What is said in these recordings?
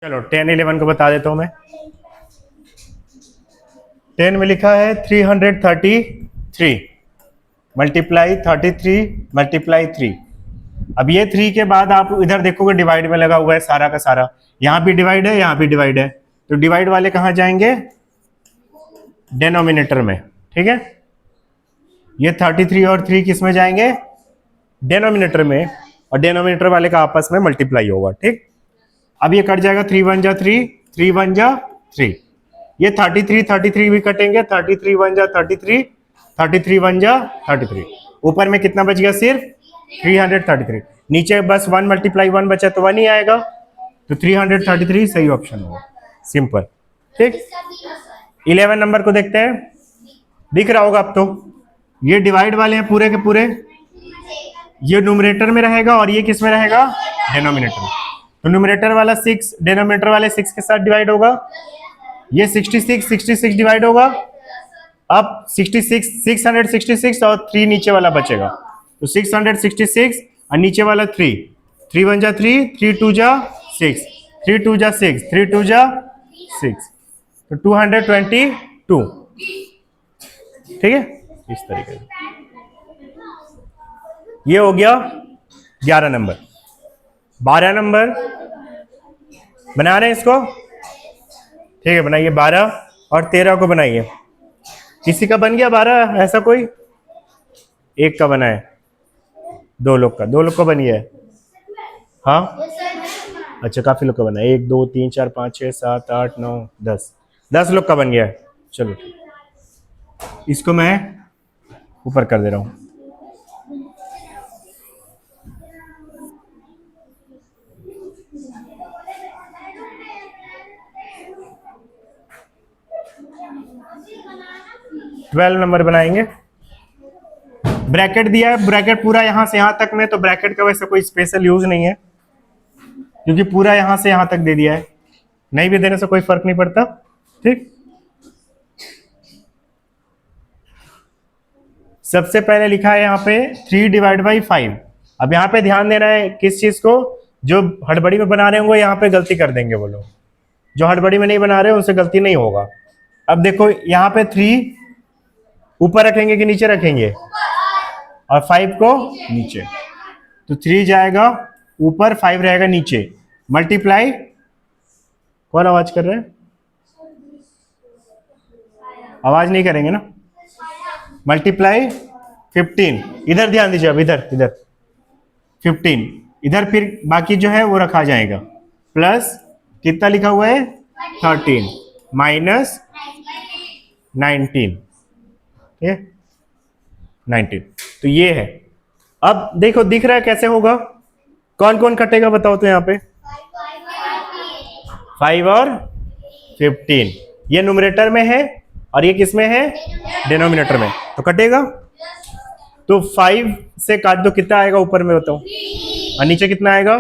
चलो 10 11 को बता देता हूं मैं। 10 में लिखा है 333 मल्टीप्लाई 33 मल्टीप्लाई 3। अब ये 3 के बाद आप इधर देखोगे डिवाइड में लगा हुआ है सारा का सारा, यहां भी डिवाइड है यहां भी डिवाइड है, तो डिवाइड वाले कहां जाएंगे? डेनोमिनेटर में। ठीक है, ये 33 और 3 किस में जाएंगे? डेनोमिनेटर में, और डेनोमिनेटर वाले का आपस में मल्टीप्लाई होगा। ठीक, अब ये कट जाएगा, 3 1 जा 3, 3 1 जा 3, ये 33 भी कटेंगे, 33 1 जा 33, 33 1 जा 33, ऊपर में कितना बच गया? सिर्फ 333। नीचे बस 1 मल्टीप्लाई 1 बचा तो 1 ही आएगा, तो 333 सही ऑप्शन होगा। सिंपल। ठीक, 11 नंबर को देखते हैं, दिख रहा होगा अब तो, ये डिवाइड वाले हैं पूरे के पूरे, ये न्यूमरेटर में रहेगा और ये किस में रहेगा? डेनोमिनेटर में। तो न्यूमरेटर वाला 6 डेनोमिनेटर वाले 6 के साथ डिवाइड होगा, ये 66 डिवाइड होगा, अब 666 और 3 नीचे वाला बचेगा, तो 666 और नीचे वाला 3, 3 1 जा 3, 3 2 जा 6, 3 2 जा 6, 3 2 जा 6, तो 222। ठीक है, इस तरीके से ये हो गया 11 नंबर। 12 नंबर बना रहे हैं इसको। ठीक है, बनाइए 12 और 13 को बनाइए। किसी का बन गया 12? ऐसा कोई एक का बना है, दो लोग का बन गया है। हाँ अच्छा, काफी लोग का बना है, 1 2 3 4 5 6 7 8 9 10 लोग का बन गया है। चलो इसको मैं ऊपर कर दे रहा हूं। ट्वेल्व नंबर बनाएंगे। ब्रैकेट दिया है, ब्रैकेट पूरा यहां से यहां तक में, तो ब्रैकेट का वैसे कोई स्पेशल यूज नहीं है, क्योंकि पूरा यहां से यहां तक दे दिया है, नहीं भी देने से कोई फर्क नहीं पड़ता। ठीक, सबसे पहले लिखा है यहाँ पे 3 डिवाइड बाई 5। अब यहाँ पे ध्यान देना है किस चीज को, जो हड़बड़ी में बना रहे होंगे यहाँ पे गलती कर देंगे वो लोग, जो हड़बड़ी में नहीं बना रहे उनसे गलती नहीं होगा। अब देखो यहाँ पे 3 ऊपर रखेंगे कि नीचे रखेंगे, और 5 को नीचे, तो 3 जाएगा ऊपर, 5 रहेगा नीचे, मल्टीप्लाई। कौन आवाज कर रहे हैं? आवाज नहीं करेंगे ना। मल्टीप्लाई 15, इधर ध्यान दीजिए, अब इधर 15, इधर फिर बाकी जो है वो रखा जाएगा, प्लस कितना लिखा हुआ है? 13 माइनस 19, ठीक है 19, तो ये है। अब देखो दिख रहा है कैसे होगा, कौन कौन कटेगा बताओ तो। यहाँ पे 5 और 15, ये न्यूमरेटर में है और ये किस में है? डिनोमिनेटर में, तो कटेगा। तो 5 से काट दो, कितना आएगा ऊपर में बताओ, और नीचे कितना आएगा?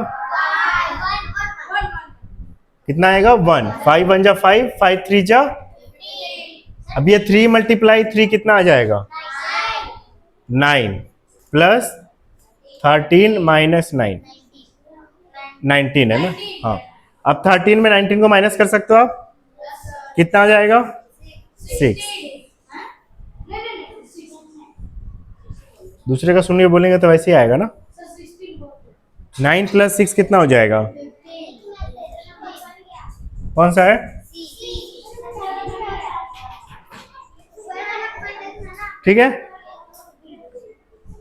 कितना आएगा? 1। 5 1 जा 5, 5 3 जा। अब ये 3 मल्टीप्लाई 3 कितना आ जाएगा? 9 प्लस 13 माइनस 9, 19 है ना। हाँ, अब 13 में 19 को माइनस कर सकते हो आप, कितना आ जाएगा? 6। दूसरे का सुनिए बोलेंगे तो वैसे ही आएगा ना। 9 प्लस 6 कितना हो जाएगा? कौन सा है? ठीक है,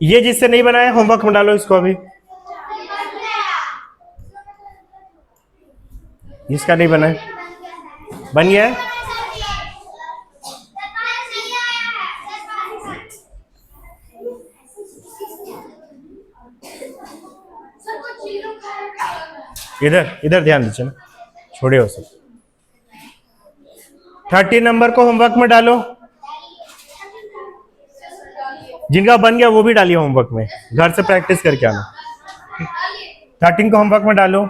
ये जिससे नहीं बनाया होमवर्क में डालो इसको अभी, जिसका नहीं बना है। बन गया है? इधर ध्यान दीजिए ना, छोड़े हो सब। 30 नंबर को होमवर्क में डालो, जिनका बन गया वो भी डालिए होमवर्क में, घर से प्रैक्टिस करके आना। 13 को होमवर्क में डालो।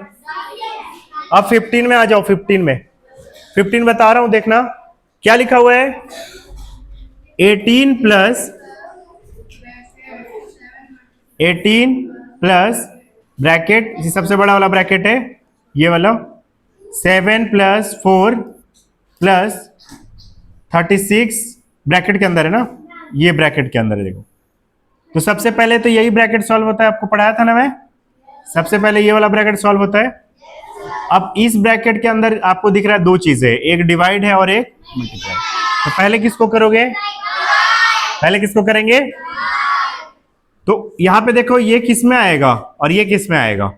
अब 15 में आ जाओ, 15 बता रहा हूं, देखना क्या लिखा हुआ है? 18 प्लस ब्रैकेट, सबसे बड़ा वाला ब्रैकेट है ये वाला, 7 प्लस 4 प्लस 36 ब्रैकेट के अंदर है ना, ये ब्रैकेट के अंदर है देखो। तो सबसे पहले तो यही ब्रैकेट सॉल्व होता है, आपको पढ़ाया था ना मैं, सबसे पहले ये वाला ब्रैकेट सॉल्व होता है। अब इस ब्रैकेट के अंदर आपको दिख रहा है दो चीजें, एक डिवाइड है और एक मल्टीप्लाई। तो पहले किसको करोगे, पहले किसको करेंगे? तो यहां पे देखो ये किस में आएगा और ये किस में आएगा?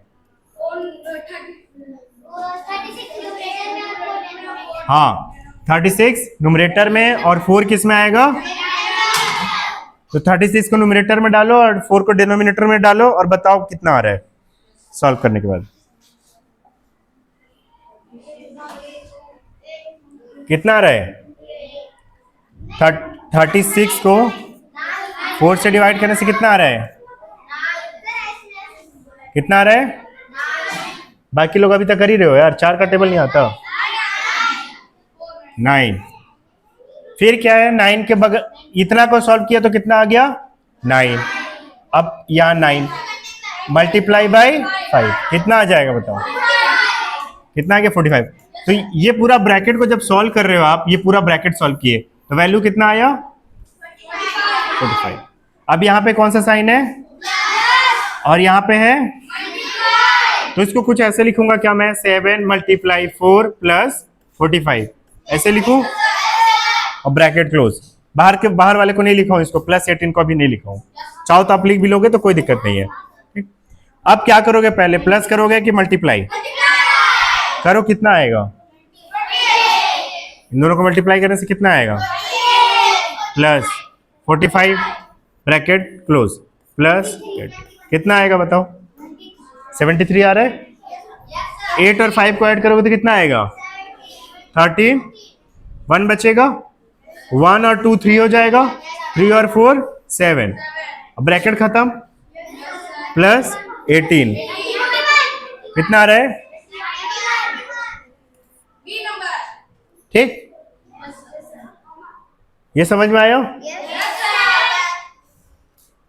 हाँ 36 न्यूमरेटर में और 4 किस में आएगा? तो 36 को न्यूमरेटर में डालो और 4 को डिनोमिनेटर में डालो और बताओ कितना आ रहा है सॉल्व करने के बाद। कितना आ रहा है? 36 को 4 से डिवाइड करने से कितना आ रहा है? कितना आ रहा है? बाकी लोग अभी तक कर ही रहे हो यार, 4 का टेबल नहीं आता। 9। फिर क्या है, 9 के बगल इतना को सॉल्व किया तो कितना आ गया? 9। अब यहाँ 9 मल्टीप्लाई बाय 5 कितना आ जाएगा बताओ? कितना आ गया? 45। तो ये पूरा ब्रैकेट को जब सॉल्व कर रहे हो आप, ये पूरा ब्रैकेट सॉल्व किए तो वैल्यू कितना आया? 45। अब यहाँ पे कौन सा साइन है और यहाँ पे है, तो इसको कुछ ऐसे लिखूंगा क्या मैं, 7 मल्टीप्लाई 4 प्लस 45 ऐसे लिखूं और ब्रैकेट क्लोज। बाहर वाले को नहीं लिखा हूं, इसको प्लस 18 को भी नहीं लिखा हूं, चाहो तो आप लिख भी लोगे तो कोई दिक्कत नहीं है। अब क्या करोगे, पहले प्लस करोगे कि मल्टीप्लाई करो? कितना आएगा? इन दोनों को मल्टीप्लाई करने से कितना आएगा? प्लस 45 ब्रैकेट क्लोज प्लस कितना आएगा बताओ? 73 आ रहा है। 8 और 5 को ऐड करोगे तो कितना आएगा? 13। 1 बचेगा, 1 और 2 3 हो जाएगा, 3 और 4 7। अब ब्रैकेट खत्म, प्लस 18 कितना आ रहा है? ठीक, ये समझ में आया?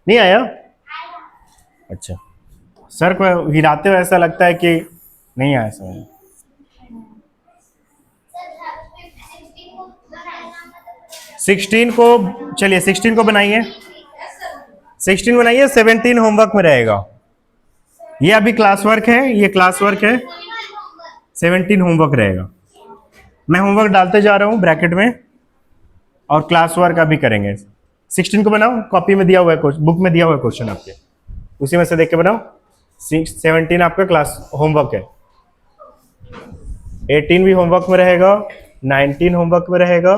नहीं आया? अच्छा, सर को हिलाते हुए ऐसा लगता है कि नहीं आया समझ। सिक्सटीन को, चलिए 16 को बनाइए, 16 बनाइए, 17 होमवर्क में रहेगा। ये अभी क्लास वर्क है, ये क्लास वर्क है, 17 होमवर्क रहेगा। मैं होमवर्क डालते जा रहा हूं ब्रैकेट में और क्लास वर्क अभी करेंगे। 16 को बनाओ, कॉपी में दिया हुआ है, बुक में दिया हुआ है क्वेश्चन आपके, उसी में से देख के बनाओ। 17 आपका क्लास होमवर्क है, 18 भी होमवर्क में रहेगा, 19 होमवर्क में रहेगा।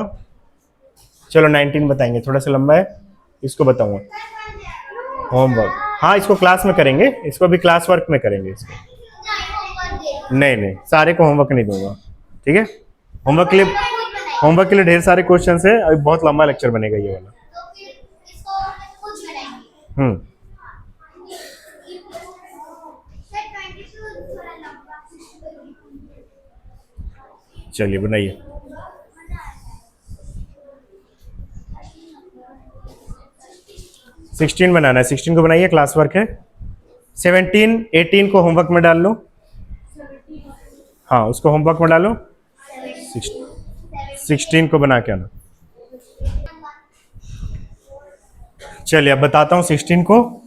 चलो 19 बताएंगे, थोड़ा सा लंबा है, इसको बताऊंगा होमवर्क। हाँ इसको क्लास में करेंगे, इसको भी क्लास वर्क में करेंगे इसको। नहीं सारे को होमवर्क नहीं दूंगा, ठीक है? होमवर्क के लिए ढेर सारे क्वेश्चन है, अभी बहुत लंबा लेक्चर बनेगा ये वाला। चलिए बनाइए। सिक्सटीन बनाना है, 16 को बनाइए, क्लास वर्क है। 17 18 को होमवर्क में डाल लो, हाँ उसको होमवर्क में डालो। 16 को बना के आना। चलिए अब बताता हूं 16 को।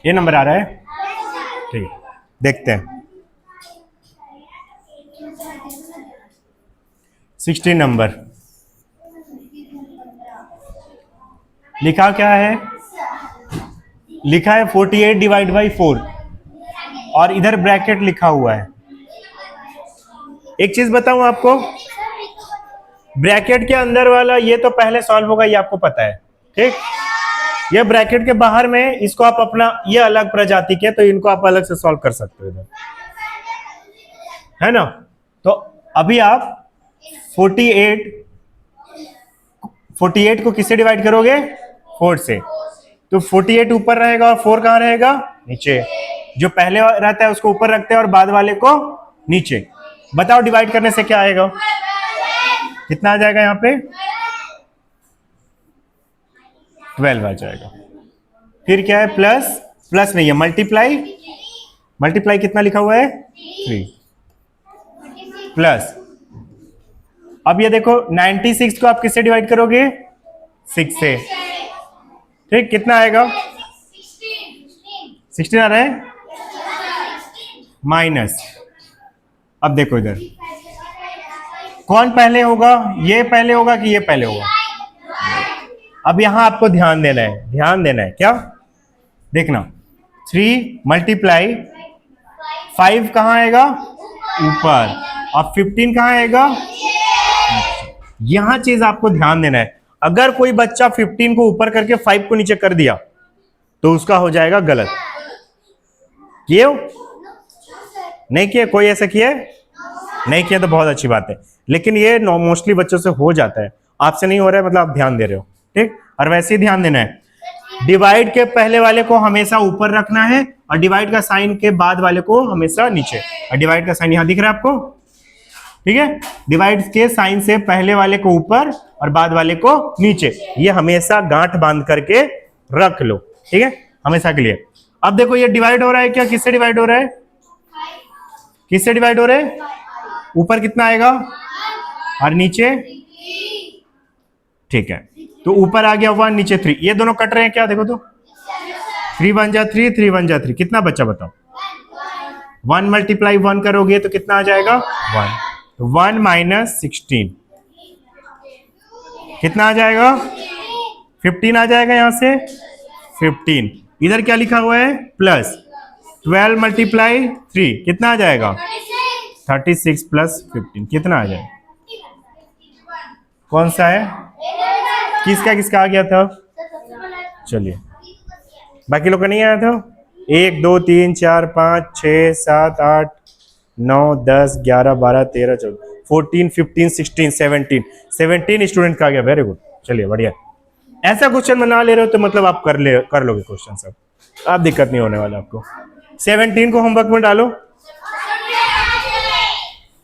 ये नंबर आ रहा है, ठीक है देखते हैं। 16 नंबर लिखा क्या है? लिखा है 48 डिवाइड बाई 4 और इधर ब्रैकेट लिखा हुआ है। एक चीज बताऊं आपको, ब्रैकेट के अंदर वाला ये तो पहले सॉल्व होगा, ये आपको पता है, ठीक? ये ब्रैकेट के बाहर में इसको आप अपना, ये अलग प्रजाति के, तो इनको आप अलग से सॉल्व कर सकते हो इधर, है ना? तो अभी आप 48 को किससे डिवाइड करोगे? 4 से। तो 48 ऊपर रहेगा और 4 कहां रहेगा? नीचे। जो पहले रहता है उसको ऊपर रखते हैं और बाद वाले को नीचे। बताओ डिवाइड करने से क्या आएगा? कितना आ जाएगा यहाँ पे? 12 आ जाएगा। फिर क्या है? प्लस प्लस नहीं है, मल्टीप्लाई, मल्टीप्लाई कितना लिखा हुआ है 3 प्लस, अब ये देखो 96 को आप किससे डिवाइड करोगे 6 से, ठीक, कितना आएगा 16 आ रहा है माइनस, अब देखो इधर कौन पहले होगा, ये पहले होगा कि ये पहले होगा, अब यहां आपको ध्यान देना है, ध्यान देना है क्या, देखना 3 मल्टीप्लाई 5 कहां आएगा ऊपर, अब 15 कहां आएगा, यहां चीज आपको ध्यान देना है, अगर कोई बच्चा 15 को ऊपर करके 5 को नीचे कर दिया तो उसका हो जाएगा गलत, किए हो नहीं किए, कोई ऐसा किया है नहीं किया तो बहुत अच्छी बात है, लेकिन ये मोस्टली बच्चों से हो जाता है, आपसे नहीं हो रहा है मतलब आप ध्यान दे रहे हो, ठीक, और वैसे ही ध्यान देना है, डिवाइड के पहले वाले को हमेशा ऊपर रखना है और डिवाइड का साइन के बाद वाले को हमेशा नीचे, और डिवाइड का साइन यहां दिख रहा है आपको, ठीक है, डिवाइड के साइन से पहले वाले को ऊपर और बाद वाले को नीचे, ये हमेशा गांठ बांध करके रख लो, ठीक है, हमेशा के लिए। अब देखो ये डिवाइड हो रहा है क्या, किससे डिवाइड हो रहा है, किससे डिवाइड हो रहा है, ऊपर कितना आएगा और नीचे, ठीक है, तो ऊपर आ गया 1 नीचे 3, ये दोनों कट रहे हैं क्या, देखो तो 3 1 जा 3 3 1 जा 3, कितना बच्चा बताओ, 1 मल्टीप्लाई 1 करोगे तो कितना आ जाएगा 1, तो 1 माइनस 16 कितना आ जाएगा 15 आ जाएगा, यहां से 15, इधर क्या लिखा हुआ है प्लस 12 मल्टीप्लाई 3 कितना आ जाएगा 36 प्लस 15 कितना आ जाएगा, कौन सा है, किसका किसका आ गया था, चलिए बाकी लोग का नहीं आया था, 1 2 3 4 5 6 7 8 9 10 11 12 13 14 14 15 16 17 स्टूडेंट का आ गया, वेरी गुड, चलिए बढ़िया, ऐसा क्वेश्चन बना ले रहे हो तो मतलब आप कर लोगे क्वेश्चन सब, आप दिक्कत नहीं होने वाला आपको। 17 को होमवर्क में डालो,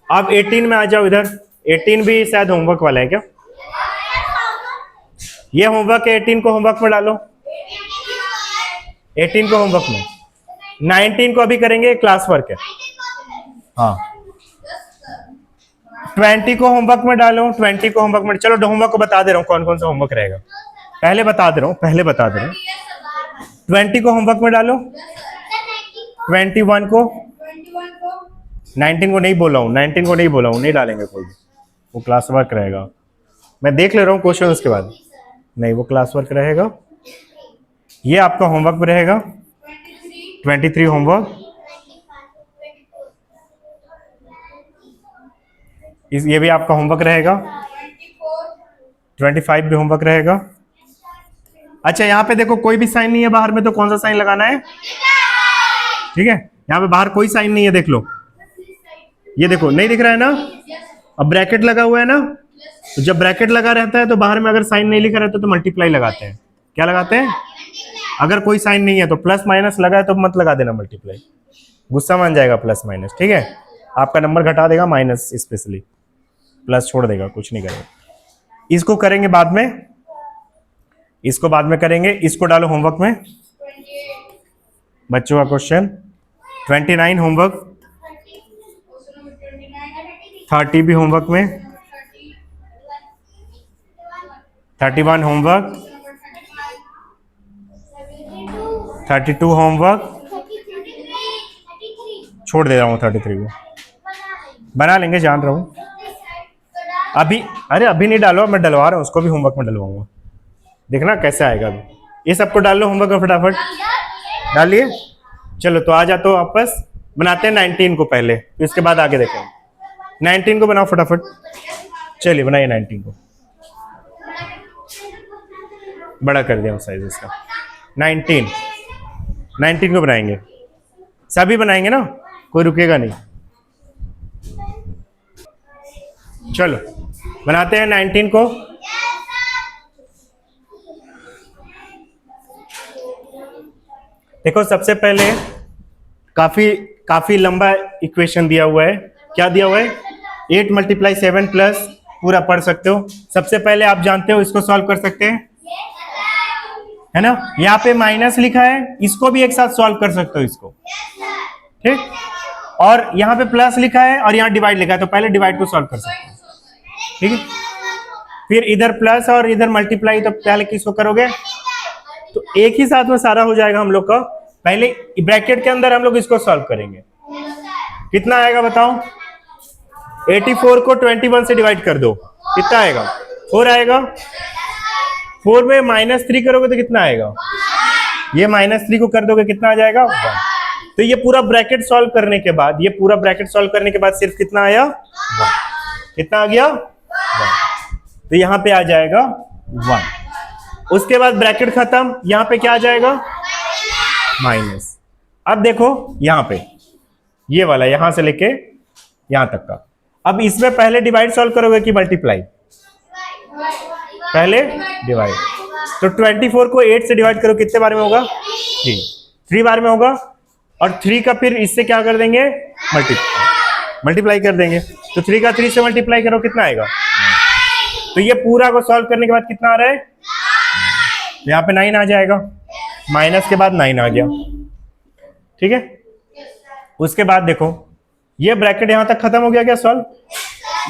आप 18 में आ जाओ, इधर 18 भी शायद होमवर्क वाला है क्या, ये होमवर्क है, 18 को होमवर्क में डालो, 18 को होमवर्क में, 19 को अभी करेंगे, क्लास वर्क है, हाँ 20 को होमवर्क में डालो, 20 को होमवर्क में, चलो होमवर्क को बता दे रहा हूँ कौन कौन सा होमवर्क रहेगा, पहले बता दे रहा हूँ, 20 को होमवर्क में डालो, 21 को, 19 को नहीं बोला हूँ, 19 को नहीं बोला हूँ, नहीं डालेंगे कोई भी, वो क्लास वर्क रहेगा, मैं देख ले रहा हूँ क्वेश्चन उसके बाद, नहीं वो क्लास वर्क रहेगा, ये आपका होमवर्क में रहेगा 23 होमवर्क, ये भी आपका होमवर्क रहेगा, 25 भी होमवर्क रहेगा। अच्छा यहाँ पे देखो कोई भी साइन नहीं है बाहर में, तो कौन सा साइन लगाना है, ठीक है, यहाँ पे बाहर कोई साइन नहीं है, देख लो, ये देखो नहीं दिख रहा है ना, अब ब्रैकेट लगा हुआ है ना, तो जब ब्रैकेट लगा रहता है तो बाहर में अगर साइन नहीं लिखा रहता तो मल्टीप्लाई लगाते हैं, क्या लगाते हैं, अगर कोई साइन नहीं है तो प्लस माइनस लगा है तो मत लगा देना मल्टीप्लाई, गुस्सा मान जाएगा प्लस माइनस, ठीक है, आपका नंबर घटा देगा माइनस, स्पेशली प्लस छोड़ देगा, कुछ नहीं करेगा, इसको करेंगे बाद में, इसको बाद में करेंगे, इसको डालो होमवर्क में, बच्चों का क्वेश्चन 29 होमवर्क, 30 भी होमवर्क में, 31 होमवर्क, 32 होमवर्क, छोड़ दे रहा हूँ 33 को, बना लेंगे जान रहा हूँ, अभी अरे अभी नहीं डालो, मैं डलवा रहा हूँ उसको भी होमवर्क में डलवाऊंगा, देखना कैसे आएगा अभी, ये सबको डाल लो होमवर्क में फटाफट, डालिए, चलो तो आ जाते हो वापस, बनाते हैं 19 को पहले, फिर इसके बाद आगे देखेंगे, 19 को बनाओ फटाफट, चलिए बनाइए 19 को, बड़ा कर दिया साइज इसका, 19 को बनाएंगे, सभी बनाएंगे ना, कोई रुकेगा नहीं, चलो बनाते हैं 19 को, देखो सबसे पहले काफी लंबा इक्वेशन दिया हुआ है, क्या दिया हुआ है, 8 मल्टीप्लाई 7 प्लस, पूरा पढ़ सकते हो, सबसे पहले आप जानते हो इसको सॉल्व कर सकते हैं, है ना। यहाँ पे माइनस लिखा है, इसको भी एक साथ सॉल्व कर सकते हो इसको, ठीक। और यहाँ पे प्लस लिखा है और यहाँ डिवाइड लिखा है, तो पहले डिवाइड को सॉल्व कर सकते हो, ठीक है। फिर इधर प्लस और इधर मल्टीप्लाई, तो पहले किसको करोगे, तो एक ही साथ में सारा हो जाएगा हम लोग का। पहले ब्रैकेट के अंदर हम लोग इसको सॉल्व करेंगे। कितना आएगा बताओ, 84 को 21 से डिवाइड कर दो, कितना आएगा, 4 आएगा। 4 में -3 करोगे तो कितना आएगा, ये -3 को कर दोगे कितना आ जाएगा, 1। तो ये पूरा ब्रैकेट सॉल्व करने के बाद, ये पूरा ब्रैकेट सॉल्व करने के बाद सिर्फ कितना आया, 1। कितना आ गया, 1। तो यहाँ पे आ जाएगा 1। उसके बाद ब्रैकेट खत्म, यहाँ पे क्या आ जाएगा, माइनस। अब देखो यहाँ पे ये वाला यहां से लेके यहां तक का, अब इसमें पहले डिवाइड सॉल्व करोगे कि मल्टीप्लाई, पहले डिवाइड। तो 24 को 8 से डिवाइड करो, कितने बार में होगा, 3 बार में होगा। और 3 का फिर इससे क्या कर देंगे, मल्टीप्लाई कर देंगे। तो 3 का 3 से मल्टीप्लाई करो, कितना आएगा। तो ये पूरा को सॉल्व करने के बाद कितना आ रहा है, तो यहाँ पे 9 आ जाएगा, माइनस के बाद 9 आ गया, ठीक है। उसके बाद देखो ये ब्रैकेट यहां तक खत्म हो गया क्या सॉल्व,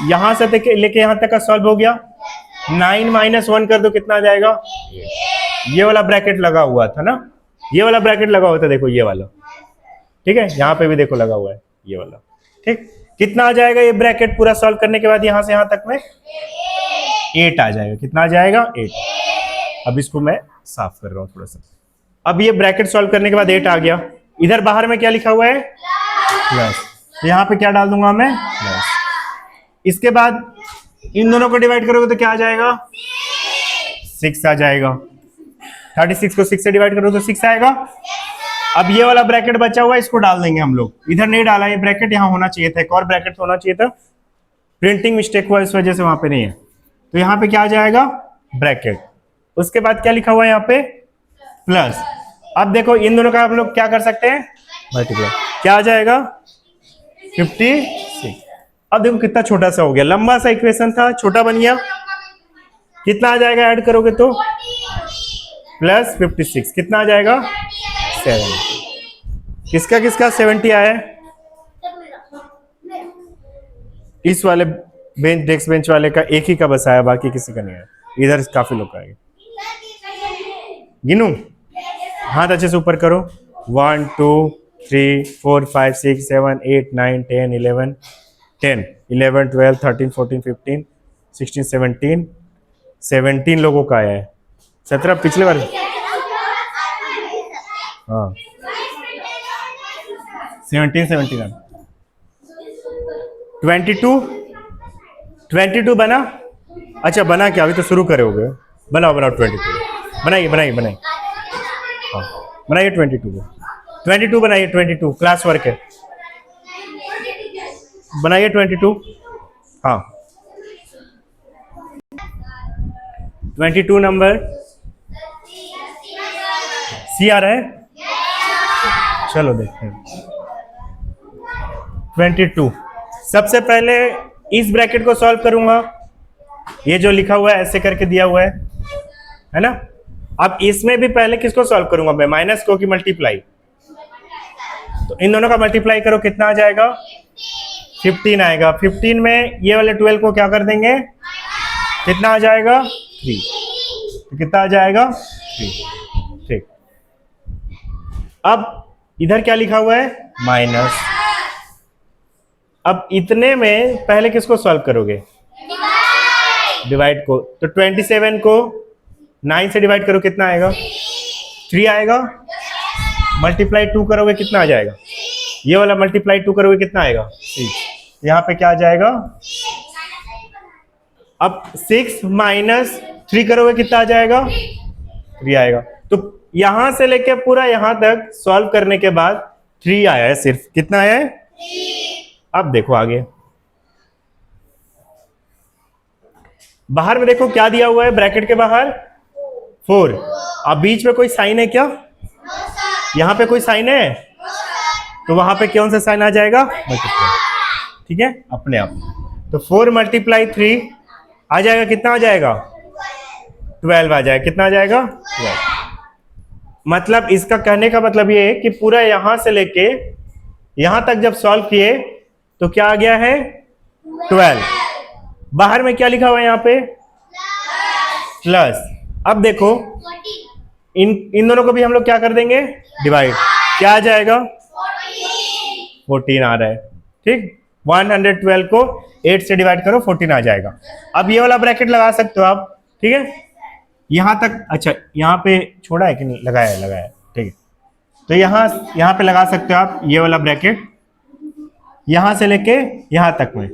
यहां से लेके यहां तक का सॉल्व हो गया। 9 - 1 कर दो, कितना आ जाएगा, ये वाला ब्रैकेट लगा हुआ था ना, ये वाला ब्रैकेट लगा हुआ था, देखो ये वाला, ठीक है। यहाँ पे भी देखो लगा हुआ है ये वाला, ठीक। कितना आ जाएगा ये ब्रैकेट पूरा सॉल्व करने के बाद, यहां से यहां तक में 8 आ जाएगा। कितना आ जाएगा, 8। अब इसको मैं साफ कर रहा हूं थोड़ा सा। अब ये ब्रैकेट सॉल्व करने के बाद 8 आ गया। इधर बाहर में क्या लिखा हुआ है, प्लस। तो यहाँ पे क्या डाल दूंगा मैं, प्लस। इसके बाद इन दोनों को डिवाइड करोगे तो क्या आ जाएगा, 6 आ जाएगा। 36 को 6 से डिवाइड करो तो 6 आएगा। अब ये वाला ब्रैकेट बचा हुआ है, इसको डाल देंगे हम लोग। इधर नहीं डाला, ये ब्रैकेट यहाँ होना चाहिए था, एक और ब्रैकेट होना चाहिए था, प्रिंटिंग मिस्टेक हुआ इस वजह से वहां पे नहीं है। तो यहाँ पे क्या आ जाएगा, ब्रैकेट। उसके बाद क्या लिखा हुआ है यहाँ पे, प्लस। अब देखो इन दोनों का हम लोग क्या कर सकते हैं, मल्टीप्लाई। क्या आ जाएगा, 56। अब देखो कितना छोटा सा हो गया, लंबा सा इक्वेशन था, छोटा बन गया। कितना आ जाएगा ऐड करोगे तो, प्लस 56, कितना आ जाएगा, 70। किसका किसका 70 आया है, इस वाले बेंच डेस्क बेंच वाले का एक ही का बस आया, बाकी किसी का नहीं आया। इधर काफी लोग आएंगे, गिनू, हाथ अच्छे से ऊपर करो। 1 2 3 4 5 6 7 8 9 10 11 10 11 12 13 14 15 16 17 17 लोगों का आया है। 17 पिछले बार, हाँ 17 22 बना। अच्छा बना क्या, अभी तो शुरू करे हो गए। बनाओ 22 बनाइए हाँ बनाइए 22 बनाइए, 22 क्लास वर्क है, बनाइए 22। हाँ 22 नंबर सी आ रहा है, चलो देखते हैं। 22 सबसे पहले इस ब्रैकेट को सॉल्व करूंगा, ये जो लिखा हुआ है ऐसे करके दिया हुआ है ना। अब इसमें भी पहले किसको सॉल्व करूंगा मैं, माइनस को कि मल्टीप्लाई। तो इन दोनों का मल्टीप्लाई करो, कितना आ जाएगा, 15 आएगा। 15 में ये वाले 12 को क्या कर देंगे, कितना आ जाएगा, 3। तो कितना आ जाएगा, 3। ठीक, अब इधर क्या लिखा हुआ है, माइनस। अब इतने में पहले किसको सॉल्व करोगे, डिवाइड को। तो 27 को 9 से डिवाइड करो, कितना आएगा, 3 आएगा। मल्टीप्लाई 2 करोगे, कितना आ जाएगा, ये वाला मल्टीप्लाई 2 करोगे, कितना आएगा, 6। यहाँ पे क्या आ जाएगा, अब 6 माइनस 3 करोगे, कितना आ जाएगा, 3 आएगा। तो यहां से लेके पूरा यहां तक सॉल्व करने के बाद 3 आया है सिर्फ, कितना आया है। अब देखो आगे, बाहर में देखो क्या दिया हुआ है, ब्रैकेट के बाहर 4। अब बीच में कोई साइन है क्या, यहां पे कोई साइन है, तो वहां पे कौन सा साइन आ जाएगा, मल्टीप्लाई। ठीक है, अपने आप। तो 4 मल्टीप्लाई 3 आ जाएगा, कितना आ जाएगा, 12 आ जाएगा। कितना आ जाएगा, 12। मतलब इसका कहने का मतलब ये है कि पूरा यहां से लेके यहां तक जब सॉल्व किए तो क्या आ गया है 12। बाहर में क्या लिखा हुआ है यहाँ पे प्लस। अब देखो इन दोनों को भी हम लोग क्या कर देंगे डिवाइड, क्या आ जाएगा 14 आ रहा है। ठीक, 112 को 8 से डिवाइड करो 14 आ जाएगा। अब ये वाला ब्रैकेट लगा सकते हो आप, ठीक है यहां तक। अच्छा यहाँ पे छोड़ा है कि नहीं, लगाया है, लगाया है, ठीक है। तो यहाँ पे लगा सकते हो आप ये वाला ब्रैकेट यहां से लेके यहां तक में।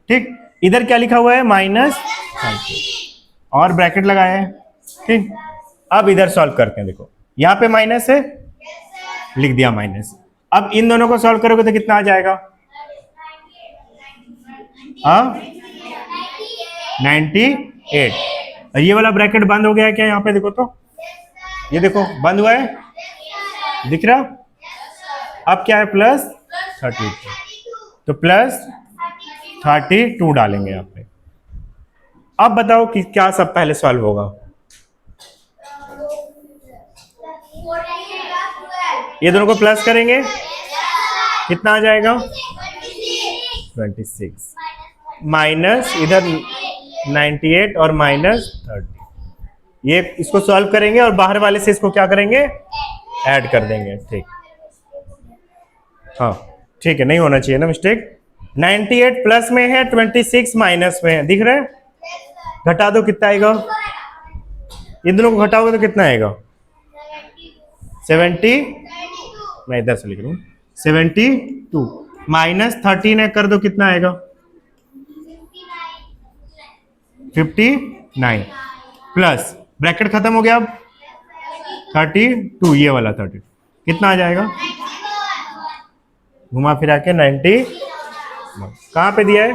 ठीक, इधर क्या लिखा हुआ है माइनस और ब्रैकेट लगाया है। ठीक, अब इधर सॉल्व करते हैं। देखो यहाँ पे माइनस है, लिख दिया माइनस। अब इन दोनों को सॉल्व करोगे तो कितना आ जाएगा 98। और ये वाला ब्रैकेट बंद हो गया है क्या यहाँ पे, देखो तो ये देखो बंद हुआ है, दिख रहा। अब क्या है प्लस 32, तो प्लस 32 डालेंगे यहाँ पे। अब बताओ कि क्या सब पहले सॉल्व होगा। ये दोनों को प्लस करेंगे कितना आ जाएगा 26 माइनस इधर 98 और माइनस 30। ये इसको सॉल्व करेंगे और बाहर वाले से इसको क्या करेंगे ऐड कर देंगे। ठीक, हाँ ठीक है, नहीं होना चाहिए ना मिस्टेक। 98 प्लस में है, 26 माइनस में है, दिख रहा है। घटा दो कितना आएगा, इन दोनों को घटाओगे तो कितना आएगा 70। मैं इधर से लिख रहा हूँ 72 माइनस 13 कर दो कितना आएगा 59 प्लस ब्रैकेट खत्म हो गया। अब 32 ये वाला 32 कितना आ जाएगा, घुमा फिरा के 90। कहाँ पे दिया है,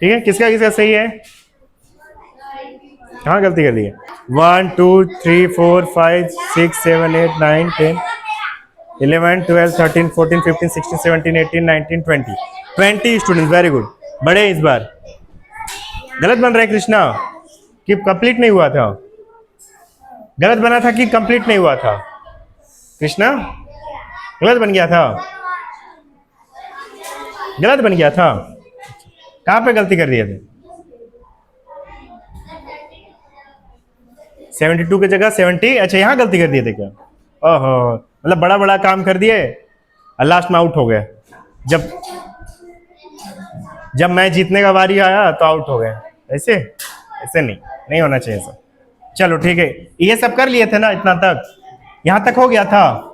ठीक है। किसका किसका सही है, कहाँ गलती कर दी है। 1 2 3 4 5 6 7 8 9 10 11 12 13 14 15 16 17 18 19 20 स्टूडेंट, वेरी गुड। बड़े इस बार गलत बन रहा है कृष्णा कि कंप्लीट नहीं हुआ था, गलत बना था कि कंप्लीट नहीं हुआ था। कृष्णा गलत बन गया था, गलत बन गया था। कहाँ पे गलती कर दिए थे, 72 की जगह 70। अच्छा यहाँ गलती कर दिए थे क्या, ओहो मतलब बड़ा बड़ा काम कर दिए और लास्ट में आउट हो गए। जब मैं जीतने का बारी आया तो आउट हो गए। ऐसे ऐसे नहीं होना चाहिए सर। चलो ठीक है, ये सब कर लिए थे ना, इतना तक यहाँ तक हो गया था।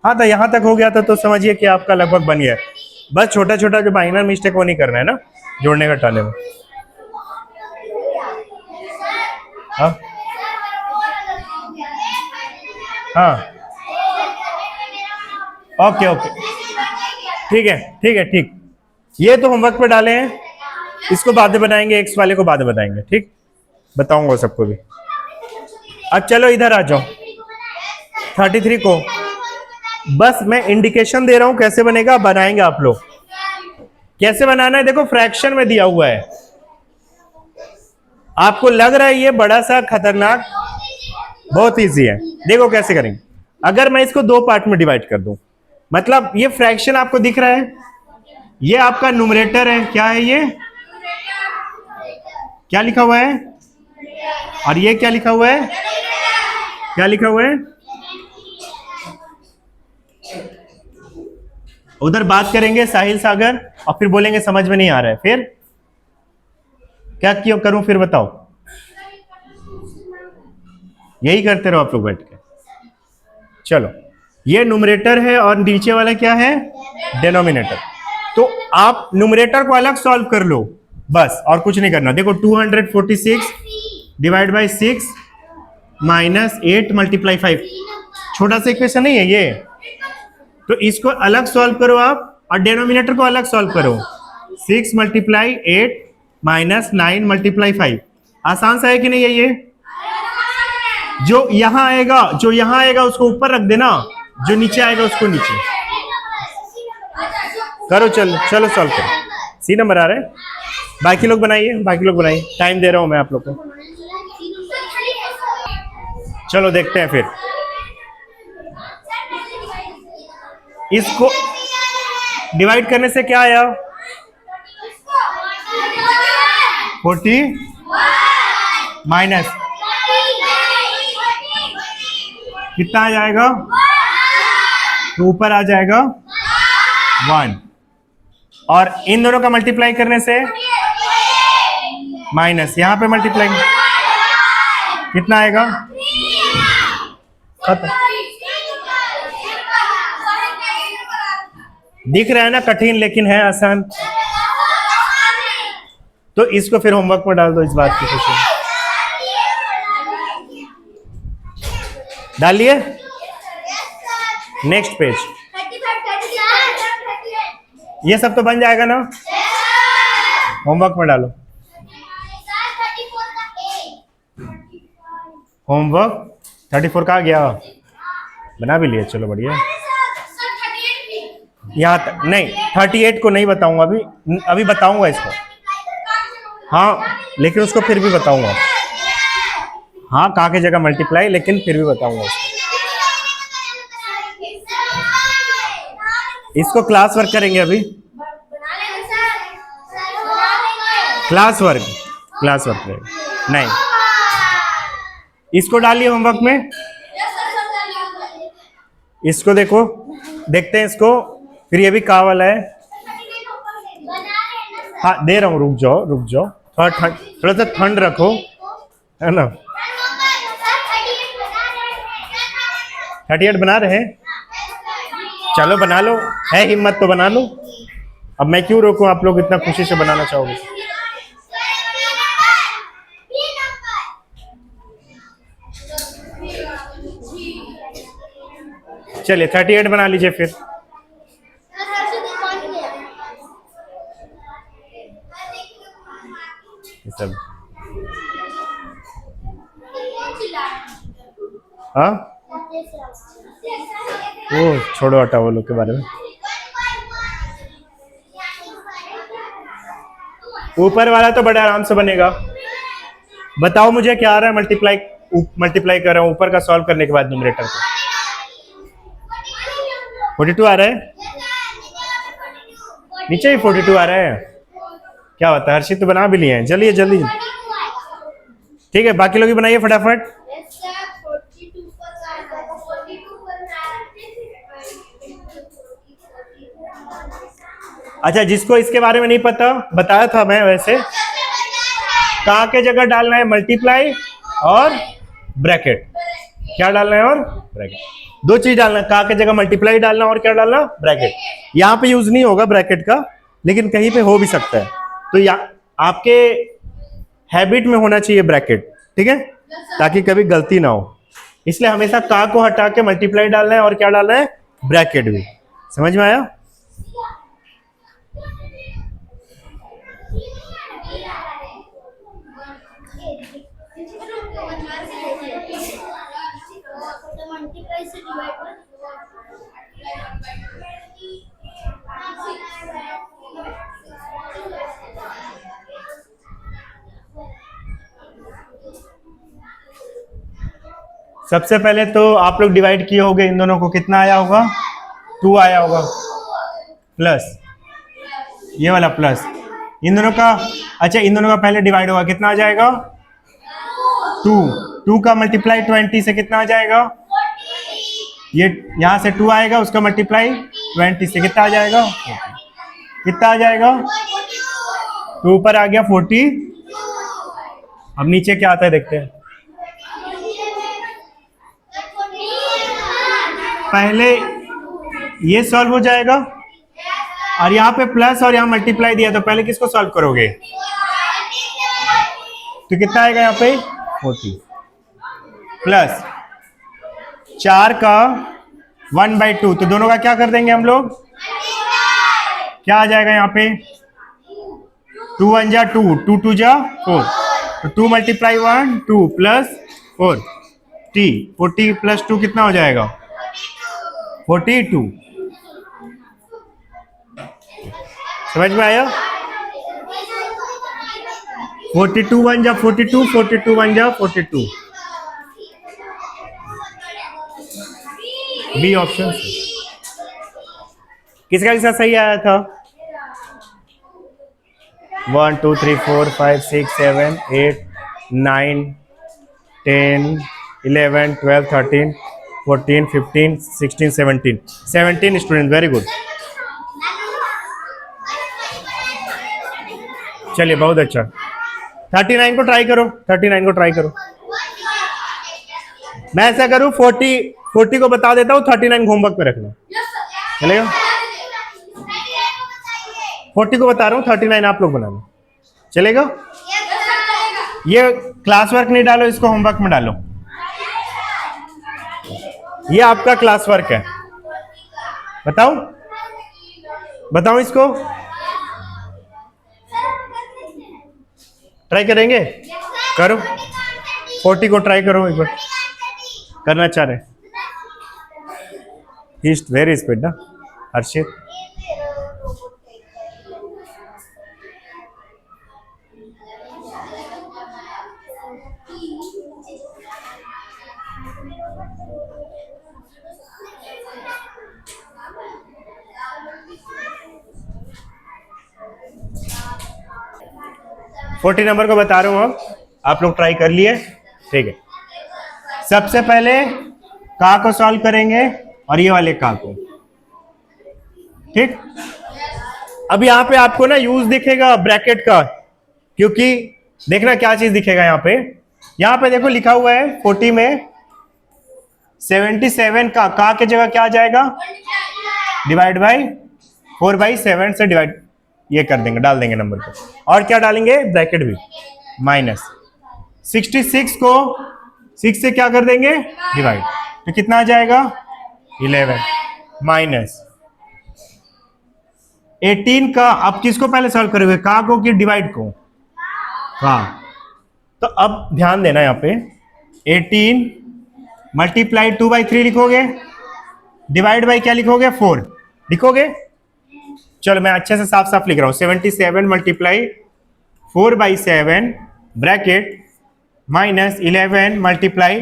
हाँ तो यहाँ तक हो गया था तो समझिए कि आपका लगभग बन गया। बस छोटा छोटा जो माइनर मिस्टेक वो नहीं करना है ना जोड़ने घटाने में। हाँ हाँ ओके ओके ठीक है ठीक है ठीक। ये तो होमवर्क पे डाले हैं, इसको बाद में बनाएंगे, एक्स वाले को बाद में बताएंगे। ठीक, बताऊंगा सबको भी। अब चलो इधर आ जाओ 33 को। बस मैं इंडिकेशन दे रहा हूं कैसे बनेगा, बनाएंगे आप लोग। कैसे बनाना है देखो, फ्रैक्शन में दिया हुआ है। आपको लग रहा है ये बड़ा सा खतरनाक, बहुत इजी है। देखो कैसे करेंगे। अगर मैं इसको दो पार्ट में डिवाइड कर दूं, मतलब ये फ्रैक्शन आपको दिख रहा है, ये आपका न्यूमरेटर है। क्या है ये, क्या लिखा हुआ है, और ये क्या लिखा हुआ है, क्या लिखा हुआ है। उधर बात करेंगे साहिल सागर और फिर बोलेंगे समझ में नहीं आ रहा है। फिर क्या क्यों करूं, फिर बताओ। यही करते रहो आप लोग बैठ के। चलो ये न्यूमरेटर है और नीचे वाला क्या है डिनोमिनेटर। तो आप न्यूमरेटर को अलग सॉल्व कर लो बस, और कुछ नहीं करना। देखो 246 डिवाइड बाई 6 माइनस 8 मल्टीप्लाई 5, छोटा सा इक्वेशन नहीं है ये। तो इसको अलग सॉल्व करो आप और डिनोमिनेटर को अलग सॉल्व करो। 6 मल्टीप्लाई 8 माइनस 9 मल्टीप्लाई 5। आसान सा है कि नहीं है ये। जो यहां आएगा उसको ऊपर रख देना, जो नीचे आएगा उसको नीचे करो। चलो सॉल्व करो। सी नंबर आ रहा है। बाकी लोग बनाइए, टाइम दे रहा हूं मैं आप लोग को। चलो देखते हैं फिर इसको डिवाइड करने से क्या आया 40 माइनस कितना आ जाएगा तो ऊपर आ जाएगा 1 और इन दोनों का मल्टीप्लाई करने से माइनस यहां पे मल्टीप्लाई कितना आएगा खत्म। दिख रहा है ना कठिन लेकिन है आसान। तो इसको फिर होमवर्क में डाल दो इस बात की खुशी डालिए। नेक्स्ट पेज ये सब तो बन जाएगा ना होमवर्क में डालो। होमवर्क 34 का आ गया बना भी लिया चलो बढ़िया। यहाँ तक नहीं 38 को नहीं बताऊंगा अभी बताऊंगा इसको हाँ लेकिन उसको फिर भी बताऊंगा हाँ का की जगह मल्टीप्लाई लेकिन फिर भी बताऊंगा इसको क्लास वर्क करेंगे अभी क्लास वर्क करेंगे नहीं इसको डालिए होमवर्क में। इसको देखो देखते हैं इसको फिर ये भी का वाला है हाँ दे रहा हूँ रुक जाओ थोड़ा सा ठंड रखो है ना। 38 बना रहे हैं चलो बना लो है हिम्मत तो बना लो। अब मैं क्यों रोकूं आप लोग इतना खुशी से बनाना चाहोगे। चलिए 38 बना लीजिए फिर सब हाँ वो छोड़ो हटा वो लोग के बारे में। ऊपर वाला तो बड़े आराम से बनेगा। बताओ मुझे क्या आ रहा है मल्टीप्लाई कर रहा हूं ऊपर का सॉल्व करने के बाद न्यूमरेटर को 42 आ रहा है नीचे ही 42 आ रहा है क्या होता है हर्षित तो बना भी लिए हैं चलिए जल्दी ठीक है बाकी लोग भी बनाइए फटाफट। अच्छा जिसको इसके बारे में नहीं पता बताया था मैं वैसे का के जगह डालना है मल्टीप्लाई और ब्रैकेट क्या डालना है और ब्रैकेट दो चीज डालना है का के जगह मल्टीप्लाई डालना और क्या डालना ब्रैकेट। यहाँ पे यूज नहीं होगा ब्रैकेट का लेकिन कहीं पे हो भी सकता है तो आपके हैबिट में होना चाहिए ब्रैकेट ठीक है ताकि कभी गलती ना हो इसलिए हमेशा का को हटा के मल्टीप्लाई डालना है और क्या डालना है ब्रैकेट भी। समझ में आया। सबसे पहले तो आप लोग डिवाइड किए होंगे इन दोनों को कितना आया होगा 2 आया होगा प्लस ये वाला प्लस इन दोनों का अच्छा इन दोनों का पहले डिवाइड होगा कितना आ जाएगा 2 का मल्टीप्लाई 20 से कितना आ जाएगा ये यहां से 2 आएगा उसका मल्टीप्लाई 20 से कितना आ जाएगा कितना आ जाएगा तो ऊपर आ गया 40। अब नीचे क्या आता है देखते हैं। पहले ये सॉल्व हो जाएगा और यहाँ पे प्लस और यहाँ मल्टीप्लाई दिया तो पहले किसको सॉल्व करोगे तो कितना आएगा यहाँ पे 40 प्लस 4 का 1/2 तो दोनों का क्या कर देंगे हम लोग क्या आ जाएगा यहाँ पे 2 1 जा 2 2 2 जा 4 तो 2 मल्टीप्लाई 1 2 प्लस 4 40 प्लस 2 कितना हो जाएगा 42। समझ में आया 42 1 जा 42 42 1 जा 42 बी ऑप्शन। किसका किसका सही आया था? 1 2 3 4 5 6 7 8 9 10 11 12 13 14 15 16 17 17 स्टूडेंट, वेरी गुड। चलिए बहुत अच्छा। 39 को ट्राई करो, 39 को ट्राई करो। मैं ऐसा करूं 40 को बता देता हूं, 39 होमवर्क पे रखना, चलेगा? 40 को बता रहा हूं, 39 आप लोग बनाना, चलेगा? ये क्लास वर्क नहीं डालो, इसको होमवर्क में डालो। ये आपका क्लास वर्क है। बताओ बताओ इसको ट्राई करेंगे? करो 40 को ट्राई करो एक बार, करना चाह रहे। वेरी स्पीड ना हर्षित। फोर्टी नंबर को बता रहा हूं, अब आप लोग ट्राई कर लिए, ठीक है? सबसे पहले का को सॉल्व करेंगे और ये वाले का को, ठीक? अब यहाँ पे आपको ना यूज दिखेगा ब्रैकेट का, क्योंकि देखना क्या चीज दिखेगा यहाँ पे देखो लिखा हुआ है 40 में 77 का के जगह क्या आ जाएगा? डिवाइड बाई 4/7 से डिवाइड ये कर देंगे, डाल देंगे नंबर को, और क्या डालेंगे? ब्रैकेट भी, माइनस 66 को 6 से क्या कर देंगे? डिवाइड, तो कितना आ जाएगा? 11 माइनस 18 का। अब किसको पहले सॉल्व करोगे, का को कि डिवाइड को? का। तो अब ध्यान देना यहाँ पे 18 मल्टीप्लाई 2/3 लिखोगे, डिवाइड बाई क्या लिखोगे? 4 लिखोगे। चलो मैं अच्छे से साफ साफ लिख रहा हूं, 77 multiply 4/7 bracket minus 11 multiply